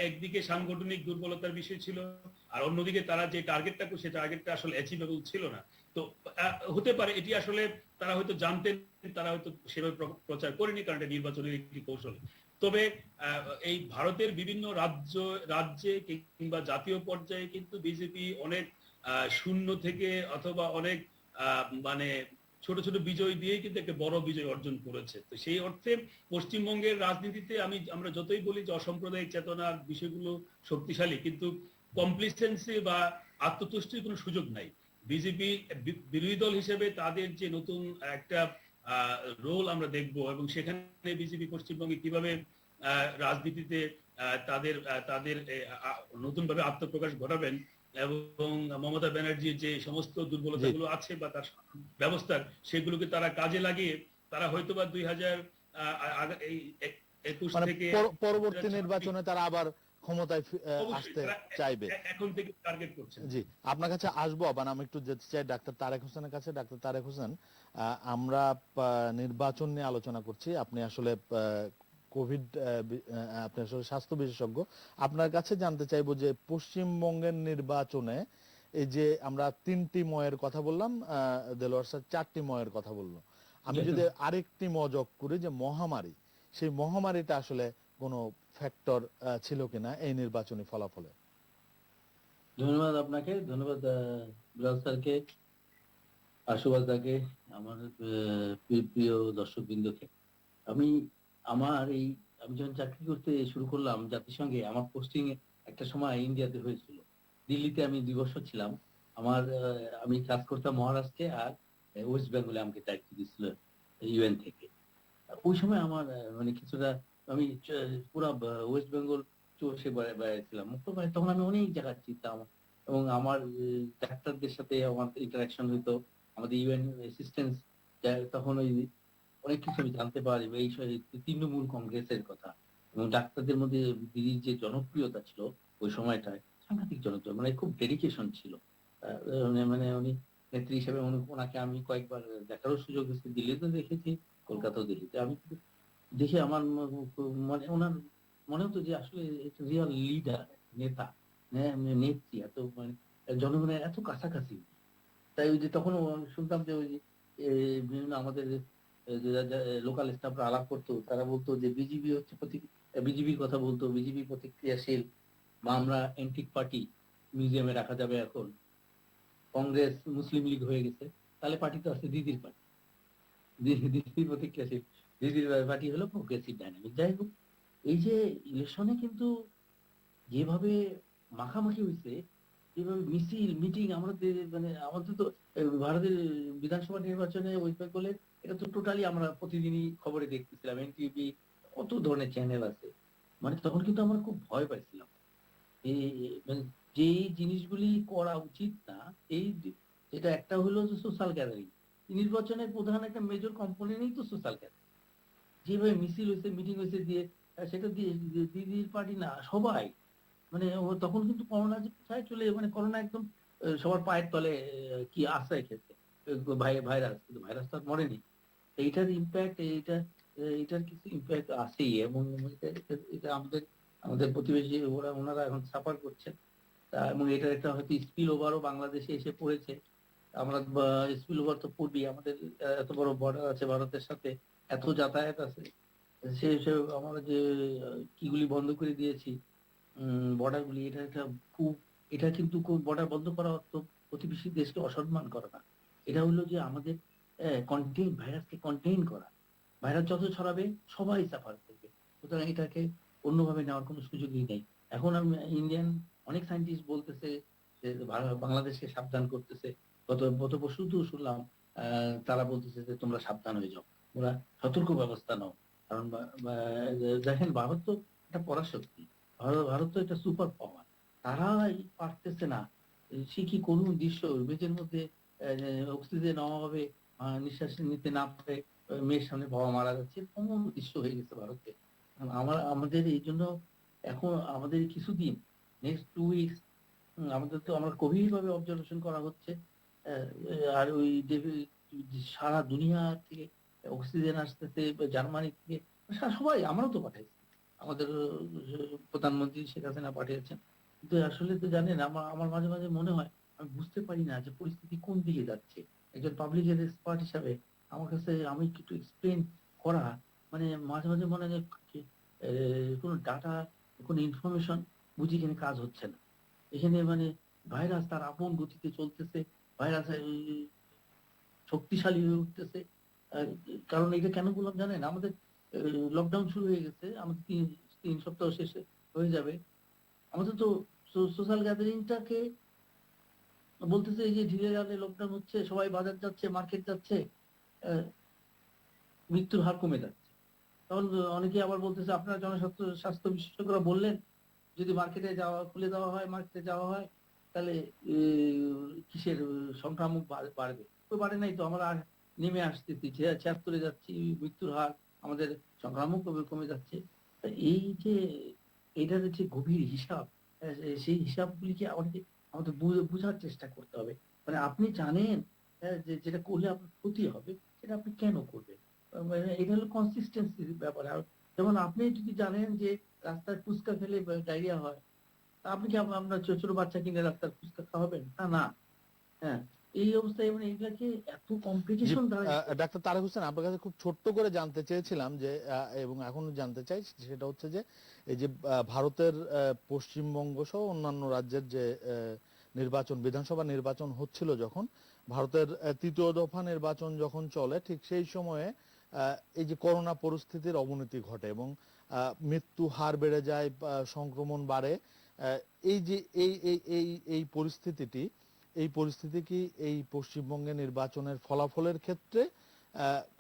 একদিকে সাংগঠনিক দুর্বলতার বিষয় ছিল, আর অন্যদিকে তারা যে টার্গেটটা করছে সেই টার্গেটটা আসলে অ্যাচিভেবল ছিল না। তো হতে পারে এটি আসলে তারা হয়তো জানতেন, তারা হয়তো সেভাবে প্রচার করেনি, কারণ এটা নির্বাচনের একটি কৌশল। তবে এই ভারতের বিভিন্ন রাজ্যে কিংবা জাতীয় পর্যায়ে কিন্তু বিজেপি অনেক শূন্য থেকে অথবা অনেক মানে ছোট ছোট বিজয় দিয়ে কিন্তু একটা বড় বিজয় অর্জন করেছে। তো সেই অর্থে পশ্চিমবঙ্গের রাজনীতিতে আমরা যতই বলি যে অসাম্প্রদায়িক চেতনার বিষয়গুলো শক্তিশালী, কিন্তু কমপ্লিসেন্সি বা আত্মতুষ্টির কোনো সুযোগ নাই। বিজেপি বিরোধী দল হিসেবে তাদের যে নতুন একটা রোল আমরা দেখব, এবং সেখানে বিজেপি পশ্চিমবঙ্গে কিভাবে রাজনীতিতে তাদের তাদের নতুনভাবে আত্মপ্রকাশ ঘটাবেন, এবং মমতা ব্যানার্জির যে সমস্ত দুর্বলতাগুলো আছে বা তার ব্যবস্থার, সেগুলোকে তারা কাজে লাগিয়ে তারা হয়তোবা 2021 মানে থেকে পরবর্তী নির্বাচনে তারা আবার ক্ষমতায় আসতে চাইবে, এখন থেকে টার্গেট করছেন। জি, আপনার কাছে আসবো। আবার আমি একটু যেতে চাই ডাক্তার তারেক হোসেনের কাছে। ডাক্তার তারেক হোসেন, আমরা নির্বাচন নিয়ে আলোচনা করছি, আপনি আসলে কোভিড, আপনি আসলে স্বাস্থ্য বিশেষজ্ঞ। আপনার কাছে জানতে চাইবো যে পশ্চিমবঙ্গের নির্বাচনে এই যে আমরা 3টি ময়ের কথা বললাম, দেলোয়ার স্যার 4টি ময়ের কথা বললো, আমি যদি আরেকটি ম যোগ করি যে মহামারী, সেই মহামারীটা আসলে কোনো ফ্যাক্টর ছিল কিনা এই নির্বাচনী ফলাফলে? ধন্যবাদ আপনাকে, ধন্যবাদ বিলাল স্যারকে, আশুবাদ দাকে, আমার প্রিয় দর্শক বৃন্দকে। আমি আমি যখন চাকরি করতে শুরু করলাম জাতিসংঘে, আমার পোস্টিং একটা সময় ইন্ডিয়াতে হয়েছিল। দিল্লিতে আমি 2 বছর ছিলাম। আমি কাজ করতাম মহারাষ্ট্রে, আর ওয়েস্ট বেঙ্গলে আমাকে দায়িত্ব দিয়েছিল ইউএন থেকে। ওই সময় আমার মানে কিছুটা আমি পুরা ওয়েস্ট বেঙ্গল চষে বেড়াইছিলাম। তখন আমি অনেক জায়গায় চিনতাম, এবং আমার ডাক্তারদের সাথে আমার ইন্টারাকশন হইতো, আমাদের ইউএন অ্যাসিস্ট্যান্স, তখন ওই অনেক কিছু আমি জানতে পারি এই তৃণমূল কংগ্রেসের কথা। এবং ডাক্তারদের মধ্যে দিদির যে জনপ্রিয়তা ছিল ওই সময়টায়, সাংঘাতিক জনপ্রিয়, মানে খুব ডেডিকেশন ছিল। মানে উনি নেত্রী হিসেবে ওনাকে আমি কয়েকবার দেখারও সুযোগ হয়েছে, দিল্লিতে দেখেছি, কলকাতাও দেখেছি। আমি দেখে আমার মানে ওনার মনে হতো যে আসলে রিয়াল লিডার, নেতা, নেত্রী, এত মানে জনগণের এত কাছাকাছি। তাই ওই যে তখন শুনতাম যে ওই বিভিন্ন আমাদের লোকাল স্টাফরা আলাপ করতো, তারা বলতো যে বিজেপি হচ্ছে বিজেপির কথা বলতো, বিজেপি প্রতিক্রিয়াশীল, বা আমরা এন্টিক পার্টি, মিউজিয়ামে রাখা যাবে এখন, কংগ্রেস মুসলিম লীগ হয়ে গেছে, তাহলে পার্টি তো আছে দিদির পার্টি, দিদির প্রতিক্রিয়াশীল, দিদির পার্টি হলো প্রোগ্রেসিভ ডাইনামিক। যাই হোক, এই যে ইলেকশনে কিন্তু যেভাবে মাখামাখি হয়েছে, যেভাবে মিছিল মিটিং, আমাদের তো ভারতের বিধানসভা নির্বাচনে ওয়েস্ট বেঙ্গলের, এটা তো টোটালি আমরা প্রতিদিনই খবরে দেখতেছিলাম, এনটিভি, কত ধরনের চ্যানেল আছে। মানে তখন কিন্তু আমরা খুব ভয় পাইছিলাম, মানে যে জিনিসগুলি করা উচিত না, যেটা একটা হলো যে সোশ্যাল গ্যাদারিং। নির্বাচনের প্রধান একটা মেজর কম্পোনেন্টই তো সোশ্যাল গ্যাদারিং। যেভাবে মিছিল হয়েছে, মিটিং হয়েছে, দিয়ে সেটা দিয়ে দিদির পার্টি না সবাই, মানে তখন কিন্তু করোনা যে কোথায় চলে, মানে করোনা একদম সবার পায়ের তলে কি আশ্রয় খেতে, ভাইরাস, কিন্তু ভাইরাস তো আর মরেনি। এইটার ইম্প্যাক্ট, এইটার কিছু ইম্প্যাক্ট আছেই, এবং এটা আমাদের আমাদের প্রতিবেশী ওনারা এখন সাফার করছেন। এবং এটার একটা হয়তো স্পিল ওভারও বাংলাদেশে এসে পড়েছে। আমরা স্পিল ওভার তো পড়বি, আমাদের এত বড় বর্ডার আছে ভারতের সাথে, এত যাতায়াত আছে, সে হিসেবে আমরা যে কিগুলি বন্ধ করে দিয়েছি, বর্ডার গুলি, এটা কিন্তু বর্ডার বন্ধ করা অর্থ প্রতিবেশী দেশকে অসম্মান করা না। এটা হলো যে আমাদের ভাইরাসকে কন্টেইন করা। ভাইরাস যত ছড়াবে সবাই সাফার করবে, সুতরাং এটাকে অন্যভাবে নেওয়ার কোনো সুযোগই নেই। এখন আমি ইন্ডিয়ান অনেক সায়েন্টিস্ট বলতেছে যে বাংলাদেশকে সাবধান করতেছে। গত পরশু তো শুনলাম তারা বলতেছে যে তোমরা সাবধান হয়ে যাও, ওরা সতর্ক ব্যবস্থা নাও। কারণ দেখেন, ভারত তো একটা পরাশক্তি, ভারত তো একটা সুপার পাওয়ার, তারাই পারতেছে না। সে কি করুন দৃশ্য, মেঝের মধ্যে অক্সিজেন অভাবে নিঃশ্বাস নিতে না পারে মেয়ের সামনে বাবা মারা যাচ্ছে, এমন দৃশ্য হয়ে গেছে ভারতে। আমাদের এই জন্য এখন আমাদের কিছুদিন, নেক্সট 2 উইকস, আমাদের তো আমরা গভীর ভাবে অবজারভেশন করা হচ্ছে। আর ওই সারা দুনিয়া থেকে অক্সিজেন আসতেছে, জার্মানি থেকে সবাই, আমরাও তো পাঠাইছি, আমাদের প্রধানমন্ত্রী শেখ হাসিনা পাঠিয়েছেন। কিন্তু আসলে তো জানেন, আমার আমার মাঝে মাঝে মনে হয় আমি বুঝতে পারি না যে পরিস্থিতি কোন দিকে যাচ্ছে। একজন পাবলিক হেলথ এক্সপার্ট হিসাবে আমার কাছে আমি একটু এক্সপ্লেন করা, মানে মাঝে মাঝে মনে হয় যে কোনো ডাটা, কোনো ইনফরমেশন বুঝি এখানে কাজ হচ্ছে না। এখানে মানে ভাইরাস তার আপন গতিতে চলতেছে, ভাইরাস শক্তিশালী হয়ে উঠতেছে। আহ, কারণ এটা কেন বললাম জানেন, আমাদের লকডাউন শুরু হয়ে গেছে, আমাদের 3 সপ্তাহ শেষে হয়ে যাবে। আমাদের তো সোশ্যাল গ্যাদারিংটাকে বলতেছে এই যে ঢিলে ঢালে লকডাউন হচ্ছে, সবাই বাজার যাচ্ছে, মার্কেট যাচ্ছে, আহ, মৃত্যুর হার কমে যাচ্ছে। তখন অনেকে আবার বলতেছে আপনারা জনস্বাস্থ্য স্বাস্থ্য বিশেষজ্ঞরা বললেন যদি মার্কেটে যাওয়া খুলে দেওয়া হয়, মার্কেটে যাওয়া হয়, তাহলে কিসের সংক্রামক বাড়বে। তো বাড়ে নাই তো, আমরা নেমে আসতেছি, 76 যাচ্ছি, মৃত্যুর হার আমাদের, সংক্রামক কমে যাচ্ছে। এই যে এটার যে গভীর হিসাব, সেই হিসাবগুলিকে আমাদের বোঝার চেষ্টা করতে হবে। মানে আপনি জানেন যে যেটা করলে আপনার ক্ষতি হবে, সেটা আপনি কেন করবেন? মানে এটা হলো কনসিস্টেন্সির ব্যাপার। আর যেমন আপনি যদি জানেন যে রাস্তায় ফুচকা খেলে ডায়রিয়া হয়, তা আপনি কি আপনার ছোট বাচ্চা কিনে রাস্তার ফুচকা খাওয়াবেন? না। হ্যাঁ, এই অবস্থায় মানে এগুলাকে এত জি, কম্পিটিশন দাঁড়াইছে। ডাক্তার তারেক হোসেন, আপনার কাছে খুব ছোট্ট করে জানতে চেয়েছিলাম যে এবং এখনো জানতে চাই, সেটা হচ্ছে যে এই যে ভারতের পশ্চিমবঙ্গ সহ অন্যান্য রাজ্যের যে নির্বাচন, বিধানসভা নির্বাচন হচ্ছিল যখন, ভারতের তৃতীয় দফা নির্বাচন যখন চলে, ঠিক সেই সময়ে এই যে করোনা পরিস্থিতির অবনতি ঘটে এবং মৃত্যু হার বেড়ে যায়, সংক্রমণ বাড়ে। এই যে এই পরিস্থিতিটি, এই পরিস্থিতি কি এই পশ্চিমবঙ্গে নির্বাচনের ফলাফলের ক্ষেত্রে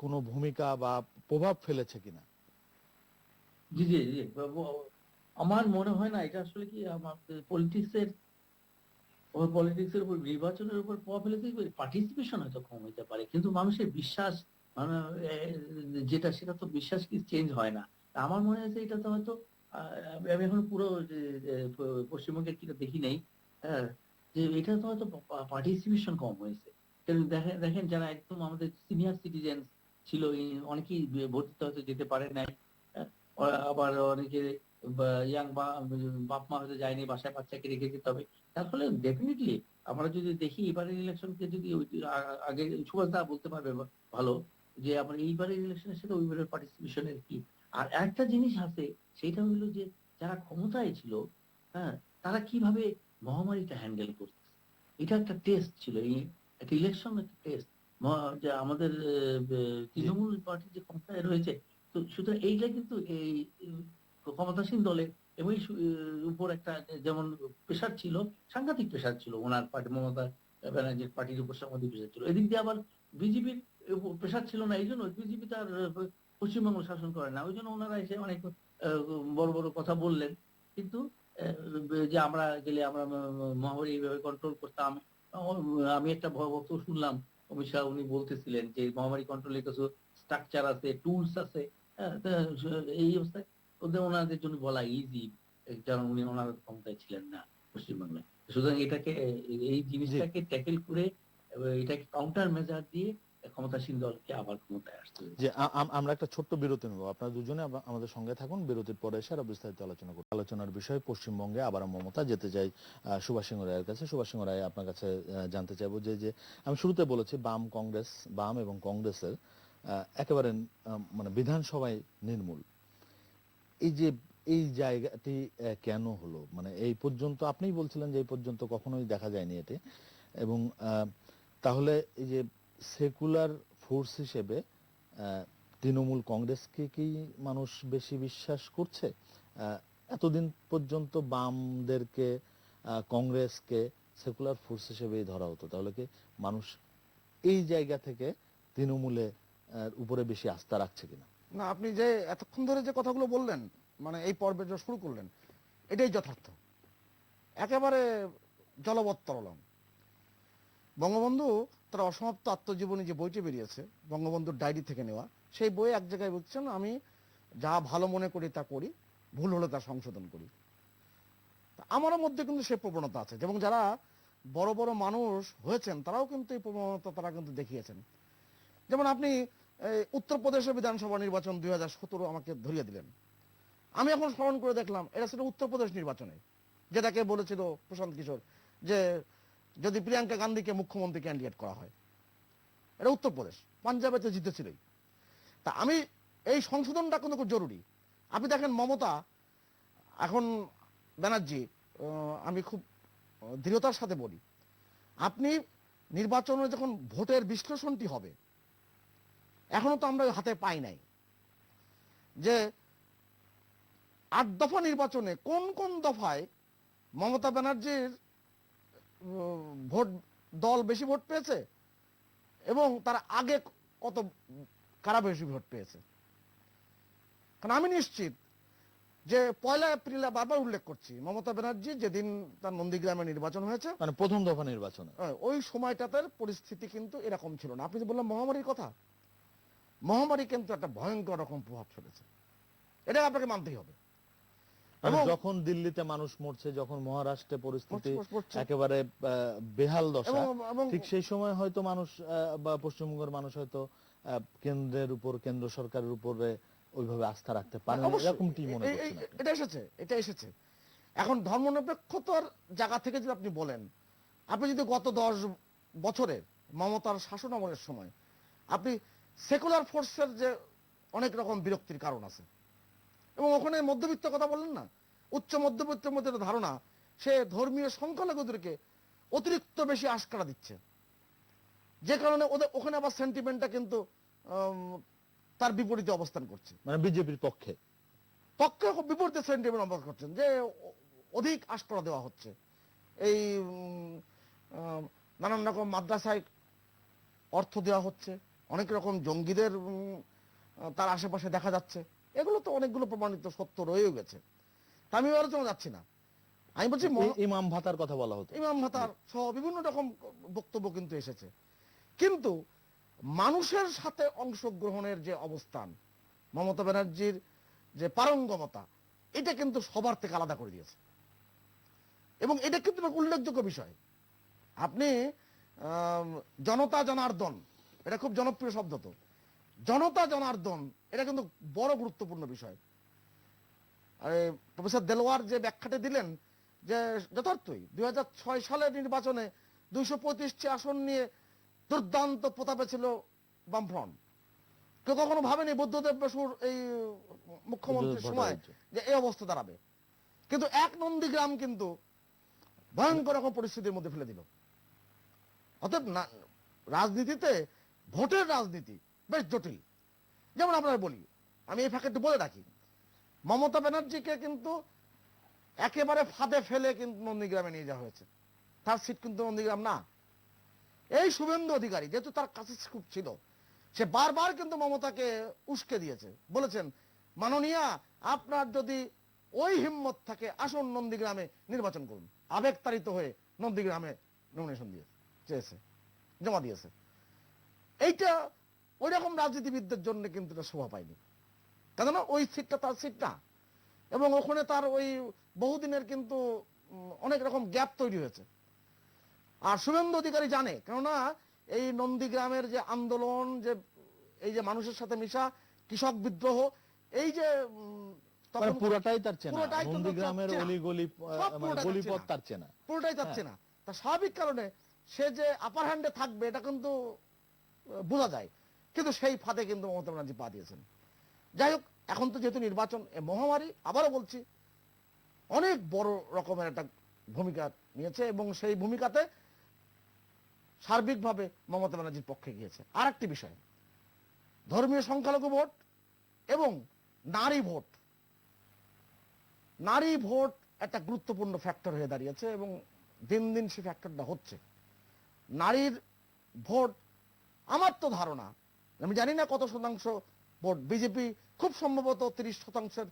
কোনো ভূমিকা বা প্রভাব ফেলেছে কিনা? জি। আমার মনে হয় না এটা আসলে কি আমাদের পলিটিক্সের উপর, নির্বাচনের উপর প্রভাব ফেলেছে। পার্টিসিপেশন হয়তো কম হতে পারে, কিন্তু মানুষের বিশ্বাস, মানে যেটা, সেটা তো বিশ্বাস কি চেঞ্জ হয় না। আমার মনে হয়েছে এটা তো হয়তো আমি এখন পুরো পশ্চিমবঙ্গের কিটা দেখি নাই, হ্যাঁ, যে এটা তো হয়তো পার্টিসিপেশন কম হয়েছে। কারণ দেখেন দেখেন যারা একদম আমাদের সিনিয়র সিটিজেন ছিল, অনেকেই ভোট দিতে হয়তো যেতে পারে নাই। হ্যাঁ, আবার অনেকে ইয়াং বাপ মা হয়তো যায়নি, বাসায় বাচ্চাকে রেখে যেতে হবে। তার ফলে ডেফিনেটলি আমরা যদি দেখি এবারের ইলেকশনকে, যদি আগে সুভাষ দা বলতে পারবে ভালো, যে আমরা এইবারের ইলেকশনের সাথে ওইবারের পার্টিসিপেশনের কি। আর একটা জিনিস আছে, সেটা হলো যে যারা ক্ষমতায় ছিল, হ্যাঁ, তারা কিভাবে মহামারীটা হ্যান্ডেল করছে, এটা একটা টেস্ট ছিল। এই একটা ইলেকশন একটা টেস্ট, যে আমাদের জি, তৃণমূল পার্টি যে ক্ষমতায় রয়েছে। তো সুতরাং এইটা কিন্তু এই ক্ষমতাসীন দলের এবং উপর একটা যেমন প্রেশার ছিল, সাংঘাতিক প্রেশার ছিল ওনার পার্টি, মমতা ব্যানার্জির পার্টির উপর সাংঘাতিক প্রেশার ছিল। এদিক দিয়ে আবার বিজেপির প্রেশার ছিল না, এই জন্য বিজেপি তার পশ্চিমবঙ্গ শাসন করে না, ওই জন্য ওনারা এসে অনেক বড় বড় কথা বললেন। কিন্তু যে আমরা গেলে আমরা মহামারী এইভাবে কন্ট্রোল করতাম। আমি একটা বক্তব্য শুনলাম, অমিত শাহ উনি বলতেছিলেন যে মহামারী কন্ট্রোলের কিছু স্ট্রাকচার আছে, টুলস আছে। এই অবস্থায় ওদের ওনাদের জন্য বলা ইজি, কারণ উনি ওনার ক্ষমতায় ছিলেন না পশ্চিমবাংলায়। সুতরাং এটাকে, এই জি, জিনিসটাকে ট্যাকেল করে এটাকে কাউন্টার মেজার দিয়ে ক্ষমতাসীন দলকে আবার ক্ষমতায় আসতে যে হয়েছে। আমরা একটা ছোট্ট বিরতি নেব, আপনারা দুজনে আমাদের সঙ্গে থাকুন, বিরতির পরে এসে আরো বিস্তারিত আলোচনা করব। আলোচনার বিষয় পশ্চিমবঙ্গে আবার মমতা। যেতে চাই সুভাষ সিংহ রায়ের কাছে। সুভাষ সিংহ রায়, আপনার কাছে জানতে চাইবো যে যে আমি শুরুতে বলেছি, বাম এবং কংগ্রেসের একেবারে মানে বিধানসভায় নির্মূল, এই যে এই জায়গাটি কেন হলো? মানে এই পর্যন্ত আপনিই বলছিলেন যে এই পর্যন্ত কখনোই দেখা যায়নি এটি। এবং তাহলে এই যে সেকুলার ফোর্স হিসেবে তৃণমূল কংগ্রেসকে কি মানুষ বেশি বিশ্বাস করছে? এতদিন পর্যন্ত বামদেরকে, কংগ্রেসকে সেকুলার ফোর্স হিসেবেই ধরা হতো, তাহলে কি মানুষ এই জায়গা থেকে তৃণমূলে উপরে বেশি আস্থা রাখছে কিনা? না, আপনি যে এতক্ষণ ধরে যে কথাগুলো বললেন, মানে এই পর্বে যে শুরু করলেন, এটাই যথার্থ, একেবারে জলবত্তরলম। বঙ্গবন্ধু তার অসমাপ্ত আত্মজীবনী যে বইটি বেরিয়েছে, বঙ্গবন্ধুর ডায়েরি থেকে নেওয়া, সেই বইয়ে এক জায়গায় বলছেন, আমি যা ভালো মনে করি তা করি, ভুল হলে তা সংশোধন করি। তা আমারও মধ্যে কিন্তু সেই প্রবণতা আছে, যেমন যারা বড় বড় মানুষ হয়েছেন তারাও কিন্তু এই প্রবণতা তারা কিন্তু দেখিয়েছেন। যেমন আপনি উত্তরপ্রদেশের বিধানসভা নির্বাচন 2017 আমাকে ধরিয়ে দিলেন। আমি এখন স্মরণ করে দেখলাম এটা ছিল উত্তরপ্রদেশ নির্বাচনে, যেটাকে বলেছিল প্রশান্ত কিশোর যে যদি প্রিয়াঙ্কা গান্ধীকে মুখ্যমন্ত্রী ক্যান্ডিডেট করা হয়, এটা উত্তরপ্রদেশ। পাঞ্জাবে তো জিতেছিলই। তা আমি এই সংশোধনটা কিন্তু খুব জরুরি। আপনি দেখেন মমতা এখন ব্যানার্জি, আমি খুব দৃঢ়তার সাথে বলি, আপনি নির্বাচনে যখন ভোটের বিশ্লেষণটি হবে, এখনো তো আমরা হাতে পাই নাই যে 8 দফা নির্বাচনে কোন কোন দফায় মমতা ব্যানার্জির ভোট দল বেশি ভোট পেয়েছে এবং তার আগে কত কারা বেশি ভোট পেয়েছে। কারণ আমি নিশ্চিত যে 1 এপ্রিল বারবার উল্লেখ করছি, মমতা ব্যানার্জি যেদিন তার নন্দীগ্রামে নির্বাচন হয়েছে, মানে প্রথম দফা নির্বাচনে, ওই সময়টাতে পরিস্থিতি কিন্তু এরকম ছিল না। আপনি যে বললাম মহামারীর কথা, মহামারী কিন্তু একটা ভয়ঙ্কর রকম প্রভাব ফেলেছে, এটা আপনাকে মানতেই হবে। মানে এবং যখন দিল্লিতে মানুষ মরছে, যখন মহারাষ্ট্রে পরিস্থিতি পড়ছে। একেবারে বেহাল দশা, এবং ঠিক সেই সময় হয়তো মানুষ বা পশ্চিমবঙ্গের মানুষ হয়তো কেন্দ্রের উপর, কেন্দ্র সরকারের উপরে ওইভাবে আস্থা রাখতে পারে না, অবশ্যই এরকমটি মনে করছেন আপনি? এটা এসেছে এখন ধর্মনিরপেক্ষতার জায়গা থেকে যদি আপনি বলেন, আপনি যদি গত 10 বছরের মমতার শাসন আমলের সময় আপনি সেকুলার ফোর্সের যে অনেক রকম বিরক্তির কারণ আছে, এবং ওখানে মধ্যবিত্ত কথা বললেন না, উচ্চ মধ্যবিত্তের মধ্যে একটা ধারণা সে ধর্মীয় সংখ্যালঘুদেরকে অতিরিক্ত বেশি আশকারা দিচ্ছে, যে কারণে ওদের ওখানে আবার সেন্টিমেন্টটা কিন্তু তার বিপরীতে অবস্থান করছে, মানে বিজেপির পক্ষে পক্ষে বিপরীতে সেন্টিমেন্ট অবস্থান করছেন, যে অধিক আশকারা দেওয়া হচ্ছে। এই নানান রকম মাদ্রাসায় অর্থ দেওয়া হচ্ছে, অনেক রকম জঙ্গিদের তার আশেপাশে দেখা যাচ্ছে, এগুলো তো অনেকগুলো প্রমাণিত সত্য রয়েও গেছে। তা আমি আলোচনা যাচ্ছি না, আমি বলছি ইমাম ভাতার কথা বলা হতো, ইমাম ভাতার সহ বিভিন্ন রকম বক্তব্য কিন্তু এসেছে, কিন্তু মানুষের সাথে অংশগ্রহণের যে অবস্থান, মমতা ব্যানার্জির যে পারঙ্গমতা, এটা কিন্তু সবার থেকে আলাদা করে দিয়েছে, এবং এটা কিন্তু একটা উল্লেখযোগ্য বিষয়। আপনি জনতা জনার্দন, এটা খুব জনপ্রিয় শব্দ, তো জনতা জনার্দন এটা কিন্তু বড় গুরুত্বপূর্ণ বিষয়। আরে প্রফেসর দেলোয়ার যে ব্যাখ্যাটা দিলেন যে যথার্থই 2006 সালের নির্বাচনে 225টি আসন নিয়ে দুর্দান্ত প্রতাপে ছিল বামফ্রন্ট। কেউ কখনো ভাবেনি বুদ্ধদেব বসুর এই মুখ্যমন্ত্রীর সময় যে এই অবস্থা দাঁড়াবে, কিন্তু এক নন্দীগ্রাম কিন্তু ভয়ঙ্কর রকম পরিস্থিতির মধ্যে ফেলে দিল। অতএব রাজনীতিতে ভোটের রাজনীতি বেশ জটিল। যেমন আপনারা বলি, আমি এই ফাঁকে একটু বলে রাখি, মমতা ব্যানার্জিকে কিন্তু একেবারে ফাঁদে ফেলে কিন্তু নন্দীগ্রামে নিয়ে যাওয়া হয়েছে, তার সিট কিন্তু নন্দীগ্রাম না। এই শুভেন্দু অধিকারী যেহেতু তার কাছে খুব ছিল, সে বারবার কিন্তু মমতাকে উস্কে দিয়েছে, বলেছেন মাননীয়া আপনার যদি ওই হিম্মত থাকে আসুন নন্দীগ্রামে নির্বাচন করুন। আবেগতাড়িত হয়ে নন্দীগ্রামে নমিনেশন চেয়েছে, জমা দিয়েছে। এইটা ওই রকম রাজনীতিবিদদের জন্য কিন্তু এটা শোভা পায়নি, কেননা ওই সিটটা তার সিট না, এবং ওখানে তার ওই বহুদিনের কিন্তু অনেক রকম গ্যাপ তৈরি হয়েছে। আর শুভেন্দু অধিকারী জানে, কেননা এই নন্দীগ্রামের যে আন্দোলন, যে এই যে মানুষের সাথে মিশা, কৃষক বিদ্রোহ, এই যে মানে পুরোটাই তার চেনা, নন্দীগ্রামের অলিগলি মানে গলিপথ তার চেনা, পুরোটাই তার চেনা। তা স্বাভাবিক কারণে সে যে আপার হ্যান্ডে থাকবে এটা কিন্তু বোঝা যায়, কিন্তু সেই ফাঁদে কিন্তু মমতা ব্যানার্জি পা দিয়েছেন। যাই হোক, এখন তো যেহেতু নির্বাচন, মহামারী আবারও বলছি অনেক বড় রকমের একটা ভূমিকা নিয়েছে, এবং সেই ভূমিকাতে সার্বিকভাবে মমতা ব্যানার্জির পক্ষে গিয়েছে। আর একটি বিষয়, ধর্মীয় সংখ্যালঘু ভোট এবং নারী ভোট। নারী ভোট একটা গুরুত্বপূর্ণ ফ্যাক্টর হয়ে দাঁড়িয়েছে, এবং দিন দিন সে ফ্যাক্টরটা হচ্ছে। নারীর ভোট, আমার তো ধারণা, আমি জানি না কত শতাংশ ভোট, বিজেপি খুব সম্ভবত 30%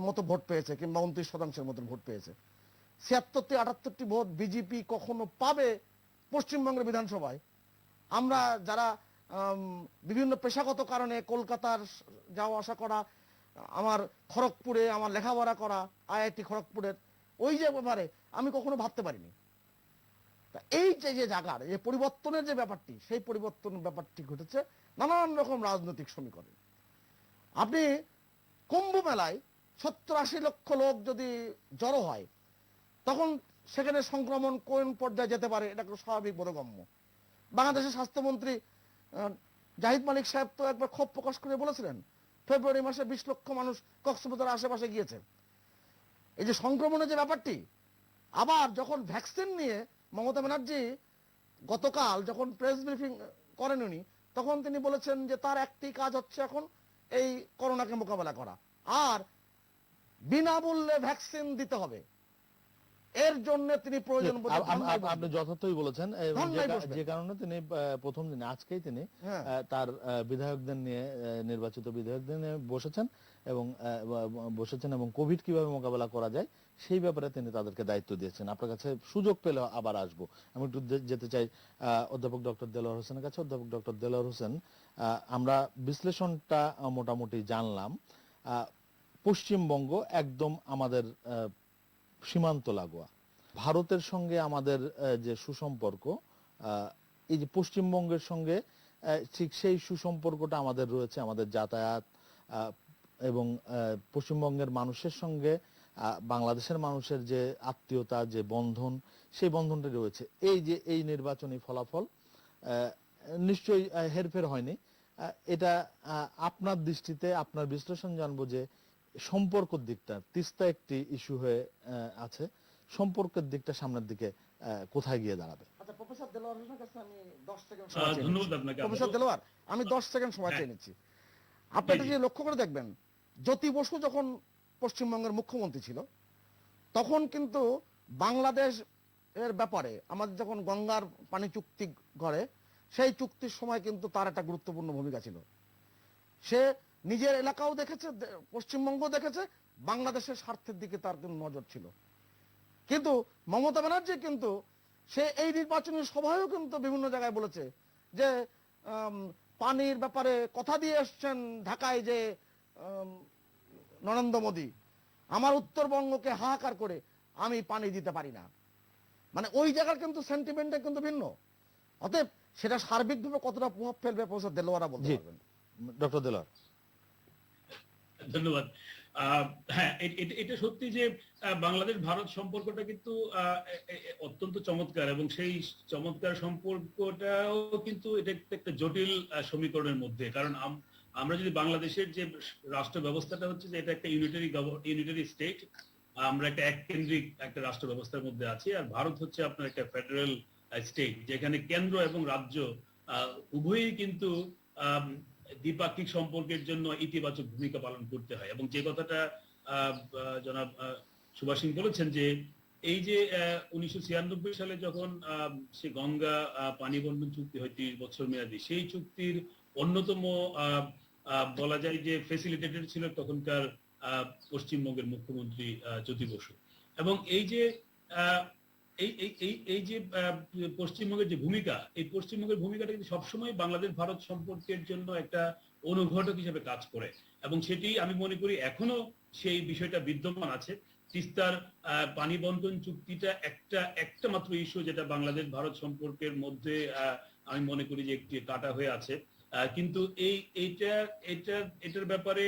মতো ভোট পেয়েছে, কিংবা 29% মতো ভোট পেয়েছে। 76টি 78টি ভোট বিজেপি কখনো পাবে পশ্চিমবঙ্গের বিধানসভায়। আমরা যারা বিভিন্ন পেশাগত কারণে কলকাতার যাওয়া আসা করা, আমার খড়গপুরে আমার লেখাপড়া করা, IIT খড়গপুরের ওই যে ব্যাপারে আমি কখনো ভাবতে পারিনি। তা এই যে জায়গার এই পরিবর্তনের যে ব্যাপারটি, সেই পরিবর্তনের ব্যাপারটি ঘটেছে নানান রকম রাজনৈতিক সমীকরণে। আপনি কুম্ভ মেলায় 70-80 লক্ষ লোক যদি জড়ো হয়, তখন সেখানে সংক্রমণ কোন পর্যায়ে যেতে পারে এটা একটা স্বাভাবিক বোধগম্য। বাংলাদেশের স্বাস্থ্যমন্ত্রী জাহিদ মালিক সাহেব তো একবার ক্ষোভ প্রকাশ করে বলেছিলেন ফেব্রুয়ারি মাসে 20 লক্ষ মানুষ কক্সবাজারের আশেপাশে গিয়েছে। এই যে সংক্রমণের যে ব্যাপারটি, আবার যখন ভ্যাকসিন নিয়ে মমতা ব্যানার্জি গতকাল যখন প্রেস ব্রিফিং করেন উনি, তখন তিনি বলেছেন যে তার একটি কাজ হচ্ছে এখন এই করোনাকে মোকাবেলা করা, আর বিনামূল্যে ভ্যাকসিন দিতে হবে। এর জন্য তিনি প্রয়োজন বোধ আপনি যথার্থই বলেছেন, এবং যে কারণে তিনি প্রথম দিনে আজকেই তিনি তার বিধায়কদের নিয়ে, নির্বাচিত বিধায়কদের নিয়ে বসেছেন এবং কোভিড কিভাবে মোকাবেলা করা যায় সেই ব্যাপারে তিনি তাদেরকে দায়িত্ব দিয়েছেন। আপনার কাছে সুযোগ পেলে আবার আসবো। আমি একটু যেতে চাই অধ্যাপক ডক্টর দেলোয়ার হোসেনের কাছে। অধ্যাপক ডক্টর দেলোয়ার হোসেন, আমরা বিশ্লেষণটা মোটামুটি জানলাম। পশ্চিমবঙ্গ একদম আমাদের সীমান্ত লাগোয়া, ভারতের সঙ্গে আমাদের যে সুসম্পর্ক, এই যে পশ্চিমবঙ্গের সঙ্গে ঠিক সেই সুসম্পর্কটা আমাদের রয়েছে। আমাদের যাতায়াত এবং পশ্চিমবঙ্গের মানুষের সঙ্গে বাংলাদেশের মানুষের যে আত্মীয়তা, যে বন্ধন, সেই বন্ধনটা রয়েছে। এই যে এই নির্বাচনী ফলাফল নিশ্চয়ই হেরফের হয়নি। এটা আপনার দৃষ্টিতে, আপনার বিশ্লেষণ জানবো যে সম্পর্কের দিকটা, তিস্তা একটি ইস্যু হয়ে আছে, সম্পর্কের দিকটা সামনের দিকে কোথায় গিয়ে দাঁড়াবে? আচ্ছা, প্রফেসর দেলোয়ার হোসেনের কাছে আমি 10 সেকেন্ড ধন্যবাদ আপনাকে। প্রফেসর দেলোয়ার, আমি 10 সেকেন্ড সময় চেয়ে নিচ্ছি। আপনারা যে লক্ষ্য করে দেখবেন, জ্যোতি বসু যখন পশ্চিমবঙ্গের মুখ্যমন্ত্রী ছিল, তখন কিন্তু বাংলাদেশ এর ব্যাপারে আমাদের যখন গঙ্গার পানি চুক্তি করে, সেই চুক্তির সময় কিন্তু তার একটা গুরুত্বপূর্ণ ভূমিকা ছিল। সে নিজের এলাকাও দেখেছে, পশ্চিমবঙ্গ দেখেছে, বাংলাদেশের স্বার্থের দিকে তার কিন্তু নজর ছিল। কিন্তু মমতা ব্যানার্জি কিন্তু সে এই নির্বাচনী সভায়ও কিন্তু বিভিন্ন জায়গায় বলেছে যে পানির ব্যাপারে কথা দিয়ে এসছেন ঢাকায় যে নরেন্দ্র মোদী, আমার উত্তরবঙ্গকে হাহাকার করে আমি পানি দিতে পারি না। মানে ওই জায়গার কিন্তু সেন্টিমেন্টটা কিন্তু ভিন্ন। অতএব সেটা সার্বিকভাবে কতটা প্রভাব ফেলবে প্রফেসর দেলোয়ারা বলতে পারবেন। ডক্টর দেলোয়ার। ধন্যবাদ। হ্যাঁ, এটা সত্যি যে বাংলাদেশ ভারত সম্পর্কটা কিন্তু অত্যন্ত চমৎকার, এবং সেই চমৎকার সম্পর্কটাও কিন্তু এটা একটা জটিল সমীকরণের মধ্যে। কারণ আমরা যদি বাংলাদেশের যে রাষ্ট্র ব্যবস্থাটা হচ্ছে যে এটা একটা ইউনিটারি স্টেট, আমরা একটা এককেন্দ্রিক একটা রাষ্ট্র ব্যবস্থার মধ্যে আছি, আর ভারত হচ্ছে আপনার একটা ফেডারেল স্টেট, যেখানে কেন্দ্র এবং রাজ্য উভয়ই কিন্তু দ্বিপাক্ষিক সম্পর্কের জন্য ইতিবাচক ভূমিকা পালন করতে হয়। এবং যে কথাটা জনাব সুভাষ সিং বলেছেন যে এই যে 1996 সালে যখন সে গঙ্গা পানি বন্টন চুক্তি হয় 30 বছর মেয়াদী, সেই চুক্তির অন্যতম বলা যায় যে ফেসিলিটেটর ছিল তখনকার পশ্চিমবঙ্গের মুখ্যমন্ত্রী জ্যোতি বসু। এবং এই যে এই যে পশ্চিমবঙ্গের যে ভূমিকা, এই পশ্চিমবঙ্গের ভূমিকাটা কিন্তু সবসময় বাংলাদেশ ভারত সম্পর্কের জন্য একটা অনুঘটক হিসেবে কাজ করে, এবং সেটি আমি মনে করি এখনো সেই বিষয়টা বিদ্যমান আছে। তিস্তার পানি বন্টন চুক্তিটা একটা মাত্র ইস্যু যেটা বাংলাদেশ ভারত সম্পর্কের মধ্যে আমি মনে করি যে একটি কাটা হয়ে আছে। কিন্তু এটার ব্যাপারে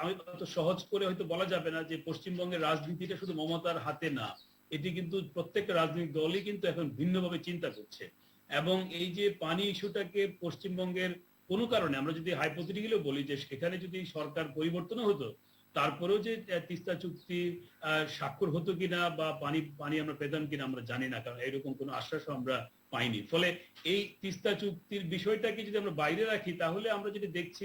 আমি সহজ করে হয়তো বলা যাবে না যে পশ্চিমবঙ্গের রাজনীতিটা শুধু মমতার হাতে না, এটি কিন্তু প্রত্যেকটা রাজনৈতিক দলই কিন্তু এখন ভিন্নভাবে চিন্তা করছে। এবং এই যে পানি ইস্যুটাকে পশ্চিমবঙ্গের কোনো কারণে, আমরা যদি হাইপোথেটিক্যালি বলি যে সেখানে যদি সরকার পরিবর্তন হতো, তারপরেও যে তিস্তা চুক্তি স্বাক্ষর হতো কিনা বা পানি আমরা পেতাম কিনা আমরা জানি না, কারণ এরকম কোনো আশ্বাসও আমরা পাইনি। ফলে এই তিস্তা চুক্তির বিষয়টাকে যদি আমরা বাইরে রাখি, তাহলে আমরা যদি দেখছি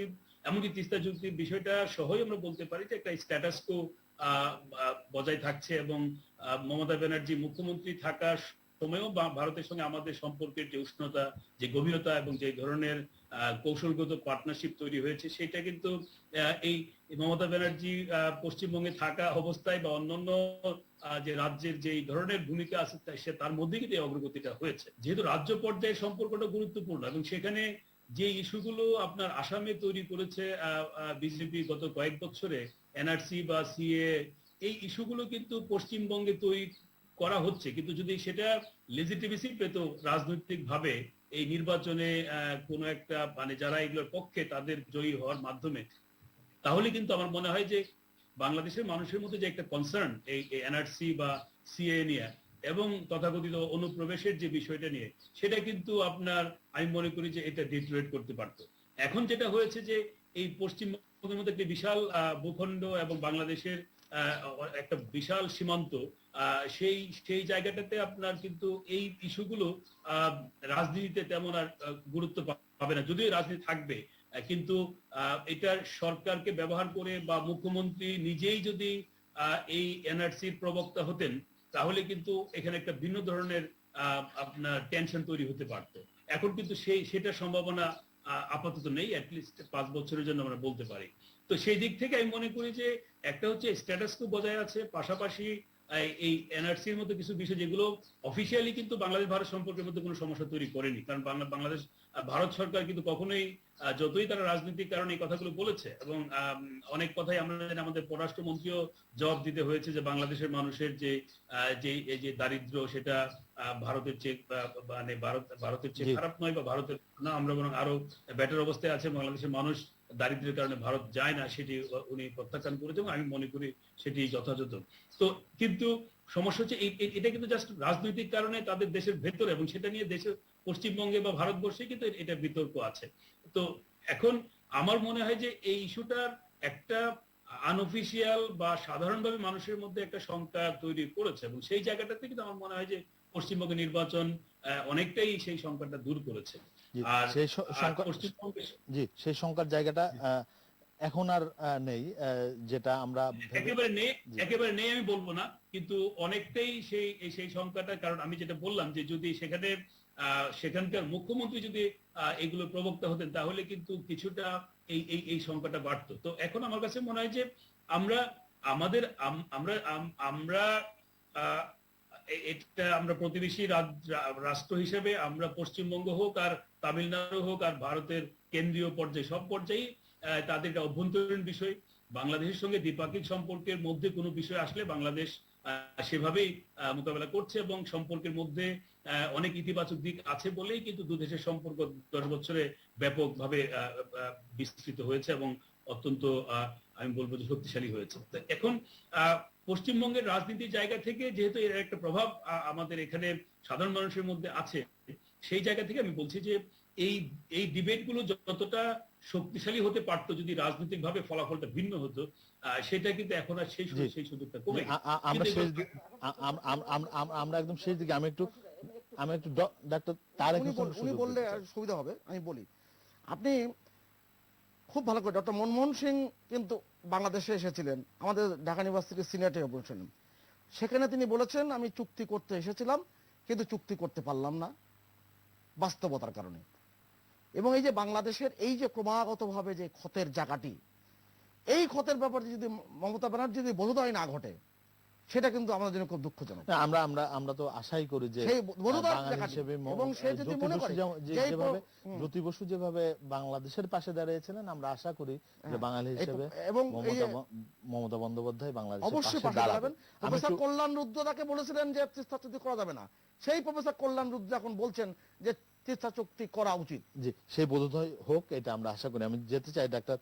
এমনকি তিস্তা চুক্তির বিষয়টা সহই আমরা বলতে পারি যে একটা স্ট্যাটাস কো বজায় থাকছে, এবং মমতা ব্যানার্জি মুখ্যমন্ত্রী থাকার সময়ও ভারতের সঙ্গে আমাদের সম্পর্কের যে উষ্ণতা, যে গভীরতা এবং যে ধরনের কৌশলগত পার্টনারশিপ তৈরি হয়েছে, সেটা কিন্তু এই মমতা ব্যানার্জি পশ্চিমবঙ্গে থাকা অবস্থায় বা অন্যান্য যে রাজ্যের যে ধরনের ভূমিকা আছে সে তার মধ্যে কিন্তু এই অগ্রগতিটা হয়েছে। যেহেতু রাজ্য পর্যায়ে সম্পর্কটা গুরুত্বপূর্ণ, এবং সেখানে যে ইস্যুগুলো আপনার আসামে তৈরি করেছে বিজেপি গত কয়েক বছরে, এনআরসি বা সিএ, এই ইস্যুগুলো কিন্তু পশ্চিমবঙ্গে তৈরি করা হচ্ছে, কিন্তু যদি সেটা লেজিটিমেসি পেত রাজনৈতিক ভাবে এই নির্বাচনে কোনো একটা মানে যারা এগুলোর পক্ষে তাদের জয়ী হওয়ার মাধ্যমে, তাহলে কিন্তু আমার মনে হয় যে বাংলাদেশের মানুষের মধ্যে যে একটা কনসার্ন এই এনআরসি বা সিএ নিয়ে এবং তথাকথিত অনুপ্রবেশের যে বিষয়টা নিয়ে, সেটা কিন্তু আপনার আমি মনে করি যে এটা ডিটোরেট করতে পারতো। এখন যেটা হয়েছে যে এই পশ্চিমবঙ্গের মধ্যে একটি বিশাল ভূখণ্ড এবং বাংলাদেশের একটা বিশাল সীমান্ত, সেই সেই জায়গাটাতে আপনার কিন্তু এই ইস্যুগুলো রাজনীতিতে তেমন আর গুরুত্ব পাবে না, যদিও রাজনীতি থাকবে, কিন্তু এটা সরকারকে ব্যবহার করে বা মুখ্যমন্ত্রী নিজেই যদি এই এনআরসির প্রবক্তা হতেন, তাহলে কিন্তু এখানে একটা ভিন্ন ধরনের আপনার টেনশন তৈরি হতে পারতো। এখন কিন্তু সেটা সম্ভাবনা আপাতত নেই, অ্যাটলিস্ট 5 বছরের জন্য আমরা বলতে পারি। তো সেই দিক থেকে আমি মনে করি যে একটা হচ্ছে স্ট্যাটাস কো বজায় আছে, পাশাপাশি এই এনআরসির মধ্যে কিছু বিষয় যেগুলো অফিসিয়ালি কিন্তু বাংলাদেশ ভারত সম্পর্কের মধ্যে কোনো সমস্যা তৈরি করেনি, কারণ বাংলাদেশ ভারত সরকার কিন্তু কখনোই যতই তারা রাজনৈতিক কারণে এই কথাগুলো বলেছে এবং অনেক কথাই আমরা আমাদের পররাষ্ট্রমন্ত্রীও জবাব দিতে হয়েছে যে বাংলাদেশের মানুষের যে এই যে দারিদ্র, সেটা ভারতের চেয়ে মানে ভারতের চেয়ে খারাপ নয়, বা ভারতের না, আমরা বরং আরো বেটার অবস্থায় আছে। বাংলাদেশের মানুষ দারিদ্র্যের কারণে ভারত যায় না, সেটি উনি প্রত্যাখ্যান করেছেন, আমি মনে করি সেটি যথাযথ। তো কিন্তু সমস্যা হচ্ছে এটা কিন্তু জাস্ট রাজনৈতিক কারণে তাদের দেশের ভেতরে, এবং সেটা নিয়ে দেশের পশ্চিমবঙ্গে বা ভারতবর্ষে কিন্তু এটা বিতর্ক আছে। তো এখন আমার মনে হয় যে এই ইস্যুটার একটা আনঅফিসিয়াল বা সাধারণভাবে মানুষের মধ্যে একটা শঙ্কা তৈরি করেছে, এবং সেই জায়গাটাতে কিন্তু আমার মনে হয় যে পশ্চিমবঙ্গের নির্বাচন অনেকটাই সেই শঙ্কাটা দূর করেছে। আর সেই শঙ্কার জায়গাটা এখন আর নেই, যেটা আমরা একেবারে নেই আমি বলবো না, কিন্তু অনেকটাই সেই সংখ্যাটা, কারণ আমি যেটা বললাম যে যদি সেখানকার মুখ্যমন্ত্রী যদি এগুলো প্রবক্তা হতেন, তাহলে কিন্তু কিছুটা এই সংখ্যাটা বাড়তো। তো এখন আমার কাছে মনে হয় যে আমরা এটা আমরা প্রতিবেশী রাষ্ট্র হিসেবে আমরা পশ্চিমবঙ্গ হোক আর তামিলনাড়ু হোক আর ভারতের কেন্দ্রীয় পর্যায়ে, সব পর্যায়ে তাদের একটা অভ্যন্তরীণ বিষয়। বাংলাদেশের সঙ্গে দ্বিপাক্ষিক সম্পর্কের মধ্যে কোনো বিষয় আসলে বাংলাদেশ সেভাবেই মোকাবেলা করছে, এবং সম্পর্কের মধ্যে অনেক ইতিবাচক দিক আছে বলেই কিন্তু দু দেশের সম্পর্ক 10 বছরে ব্যাপকভাবে বিস্তৃত হয়েছে এবং অত্যন্ত আমি বলবো যে শক্তিশালী হয়েছে। এখন পশ্চিমবঙ্গের রাজনীতির জায়গা থেকে যেহেতু এর একটা প্রভাব আমাদের এখানে সাধারণ মানুষের মধ্যে আছে, সেই জায়গা থেকে আমি বলছি যে এই ডিবেট গুলো যতটা শক্তিশালী হতে পারতো যদি রাজনৈতিক ভাবে ফলাফলটা ভিন্ন হতো, সেটা কিন্তু এখন আর সেই সুযোগটা কমে গেছে। আমরা একদম শেষ দিকে আমি একটু ডাক্তার তারেক হোসেন উনি বললে সুবিধা হবে, আমি বলি। আপনি খুব ভালো করে, ডক্টর মনমোহন সিং কিন্তু বাংলাদেশে এসেছিলেন, আমাদের ঢাকা ইউনিভার্সিটির সিনেটে বলছিলেন, সেখানে তিনি বলেছেন আমি চুক্তি করতে এসেছিলাম কিন্তু চুক্তি করতে পারলাম না বাস্তবতার কারণে। এবং এই যে বাংলাদেশের এই যে ক্রমাগতভাবে যে ক্ষতের জায়গাটি, এই ক্ষতের ব্যাপারে যদি মমতা ব্যানার্জি যদি বোধোদয় না ঘটে, সেটা কিন্তু আমাদের জন্য খুব দুঃখজনক। আমরা তো আশাই করি যে জ্যোতি বসু যেভাবে বাংলাদেশের পাশে দাঁড়িয়েছিলেন, আমরা আশা করি যে বাঙালি হিসেবে এবং মমতা বন্দ্যোপাধ্যায় বাংলাদেশের পাশে দাঁড়াবেন। প্রফেসর কল্যাণ রুদ্র তাকে বলেছিলেন যে তিস্তা চুক্তি করা যাবে না, সেই প্রফেসর কল্যাণ রুদ্র এখন বলছেন যে তিস্তা চুক্তি করা উচিত। জি, সেই বোধোদয় হোক, এটা আমরা আশা করি। আমি যেতে চাই ডাক্তার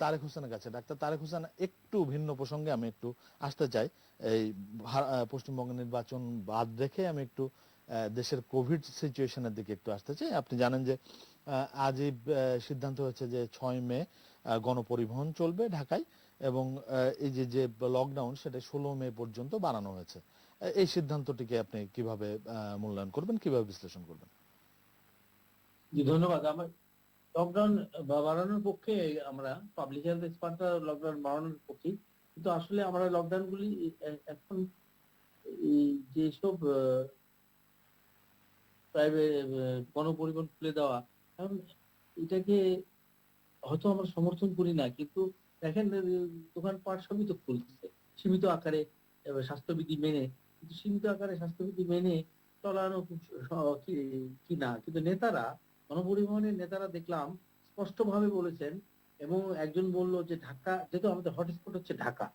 তারেক হোসেনের কাছে। ডাক্তার তারেক হোসেন, একটু ভিন্ন প্রসঙ্গে আমি একটু আসতে চাই। এই পশ্চিমবঙ্গ নির্বাচন বাদ রেখে আমি একটু দেশের কোভিড সিচুয়েশনের দিকে একটু আসতে চাই। আপনি জানেন যে আজই সিদ্ধান্ত হয়েছে যে 6 মে গণপরিবহন চলবে ঢাকায়, এবং এই যে লকডাউন সেটা 16 মে পর্যন্ত বাড়ানো হয়েছে। এই সিদ্ধান্তটিকে আপনি কিভাবে মূল্যায়ন করবেন, কিভাবে বিশ্লেষণ করবেন? জি, ধন্যবাদ। আমার লকডাউন বাড়ানোর পক্ষে, আমরা পাবলিক হেলথ এক্সপার্টরা লকডাউন বাড়ানোর পক্ষে, কিন্তু আসলে আমরা লকডাউন গুলি এখন যেসব প্রাইভেট গণপরিবহন খুলে দেওয়া, কারণ এটাকে হয়তো আমরা সমর্থন করি না, কিন্তু দেখেন দোকানপাট সবই তো খুলছে সীমিত আকারে, স্বাস্থ্যবিধি মেনে, কিন্তু সীমিত আকারে স্বাস্থ্যবিধি মেনে চলানো কি না, কিন্তু নেতারা, গণপরিবহনের নেতারা দেখলাম স্পষ্টভাবে বলেছেন, এবং একজন বলল যে ঢাকা, যেহেতু আমাদের হটস্পট হচ্ছে ঢাকা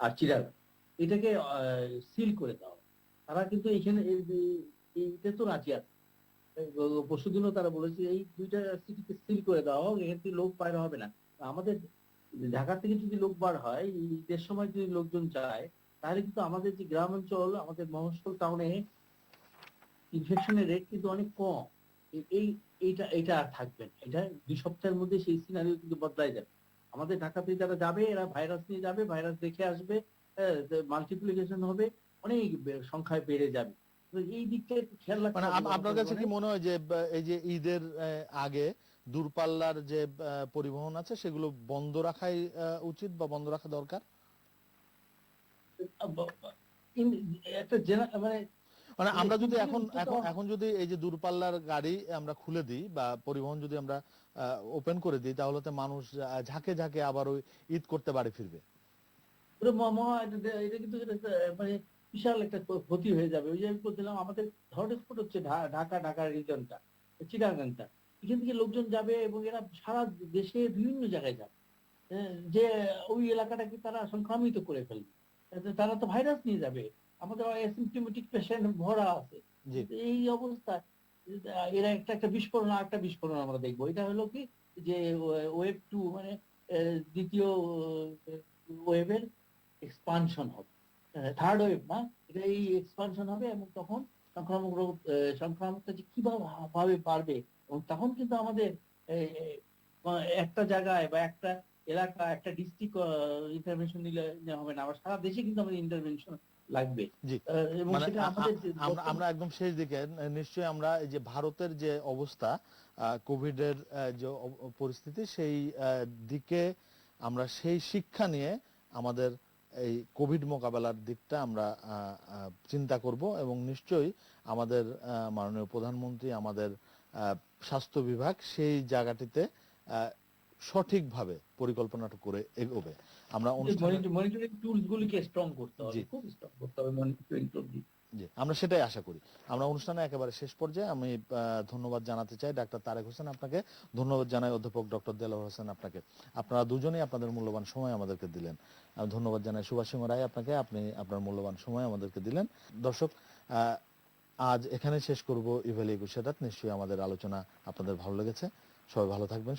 আর চিরাং, এটাকে সিল করে দাও। তারা কিন্তু এইখানে এইটা তো রাজি আছে। পরশুদিনও তারা বলেছে এই 2টা সিটিকে সিল করে দেওয়া হোক, এখান থেকে লোক বাইরে হবে না। আমাদের ঢাকা থেকে যদি লোক বার হয়, এই ঈদের সময় যদি লোকজন যায়, তাহলে কিন্তু আমাদের যে গ্রাম অঞ্চল, আমাদের মফস্বল টাউনে ইনফেকশনের রেট কিন্তু অনেক কম। এইটা আর থাকবে না। এটা 2 সপ্তাহের মধ্যে সেই সিনারিও কিন্তু বদলাই যাবে। আমাদের ঢাকা থেকে যারা যাবে, এরা ভাইরাস নিয়ে যাবে, ভাইরাস দেখে আসবে, মাল্টিপ্লিকেশন হবে, অনেক সংখ্যায় বেড়ে যাবে। তো এই দিকটা একটু খেয়াল রাখতে মানে হবে আপনার কাছে কি জনসাধারণের। মনে হয় যে এই যে ঈদের আগে দূরপাল্লার যে পরিবহন আছে সেগুলো বন্ধ রাখাই উচিত বা বন্ধ রাখা দরকার? একটা মানে মানে আমরা যদি সিম্পলি এখন উত্তর এখন দেওয়া এখন যদি এই যে দূরপাল্লার গাড়ি আমরা খুলে দিই বা পরিবহন যদি আমরা ওপেন করে দিই, তাহলে তো মানুষ ঝাঁকে ঝাঁকে আবার ওই ঈদ করতে বাড়ি ফিরবে। পুরো এটা কিন্তু মানে বিশাল একটা ক্ষতি হয়ে যাবে। ওই যে আমি বলছিলাম, আমাদের হটস্পট হচ্ছে ঢাকার রিজনটা, চিটাগাংটা। এখান থেকে লোকজন যাবে এবং এরা সারা দেশে বিভিন্ন জায়গায় যাবে। যে ওই এলাকাটাকে তারা সংক্রামিত করে ফেলবে। তারা তো ভাইরাস নিয়ে যাবে। আমাদের অ্যাসিম্পটোমেটিক পেশেন্ট ভরা আছে। জি এই অবস্থায় এরা একটা বিস্ফোরণ আর একটা বিস্ফোরণ আমরা দেখবো। এটা হলো কি, যে ওয়েভ 2 মানে দ্বিতীয় ওয়েভের এক্সপানশন হবে। থার্ড ওয়েভ না, এটা এই এক্সপানশন হবে, এবং তখন সংক্রামক রোগ, সংক্রামকটা যে কিভাবে ভাবে বাড়বে, এবং তখন কিন্তু আমাদের একটা জায়গায় বা একটা এলাকা, একটা ডিস্ট্রিক্ট ইন্টারভেনশন নিলে হবে না, আবার সারা দেশে কিন্তু আমাদের ইন্টারভেনশন লাগবে। জি। এবং মানে সেটা আমাদের আমরা আমরা একদম শেষ দিকে নিশ্চয়ই আমরা এই যে ভারতের যে অবস্থা কোভিডের যে পরিস্থিতি, সেই দিকে আমরা সেই শিক্ষা নিয়ে আমাদের এই কোভিড মোকাবেলার দিকটা আমরা চিন্তা করব, এবং নিশ্চয়ই আমাদের মাননীয় প্রধানমন্ত্রী, আমাদের স্বাস্থ্য বিভাগ সেই জায়গাটিতে সঠিকভাবে পরিকল্পনাটা করে এগোবে। আমরা অনুষ্ঠানে মনিটরিং টুলস গুলিকে স্ট্রং করতে হবে, জি খুব স্ট্রং করতে হবে মনিটরিং টুল। জি, আমরা সেটাই আশা করি। আমরা অনুষ্ঠানে একেবারে শেষ পর্যায়ে আমি ধন্যবাদ জানাতে চাই ডাক্তার তারেক হোসেন আপনাকে, ধন্যবাদ জানাই অধ্যাপক ডক্টর দেলোয়ার হোসেন আপনাকে। আপনারা দুজনেই আপনাদের মূল্যবান সময় আমাদেরকে দিলেন। ধন্যবাদ জানাই সুভাষ সিংহ রায় আপনাকে, আপনি আপনার মূল্যবান সময় আমাদেরকে দিলেন। দর্শক, আজ এখানে শেষ করব ইভ্যালি একুশে রাত। নিশ্চয়ই আমাদের আলোচনা আপনাদের ভালো লেগেছে। সবাই ভালো থাকবেন।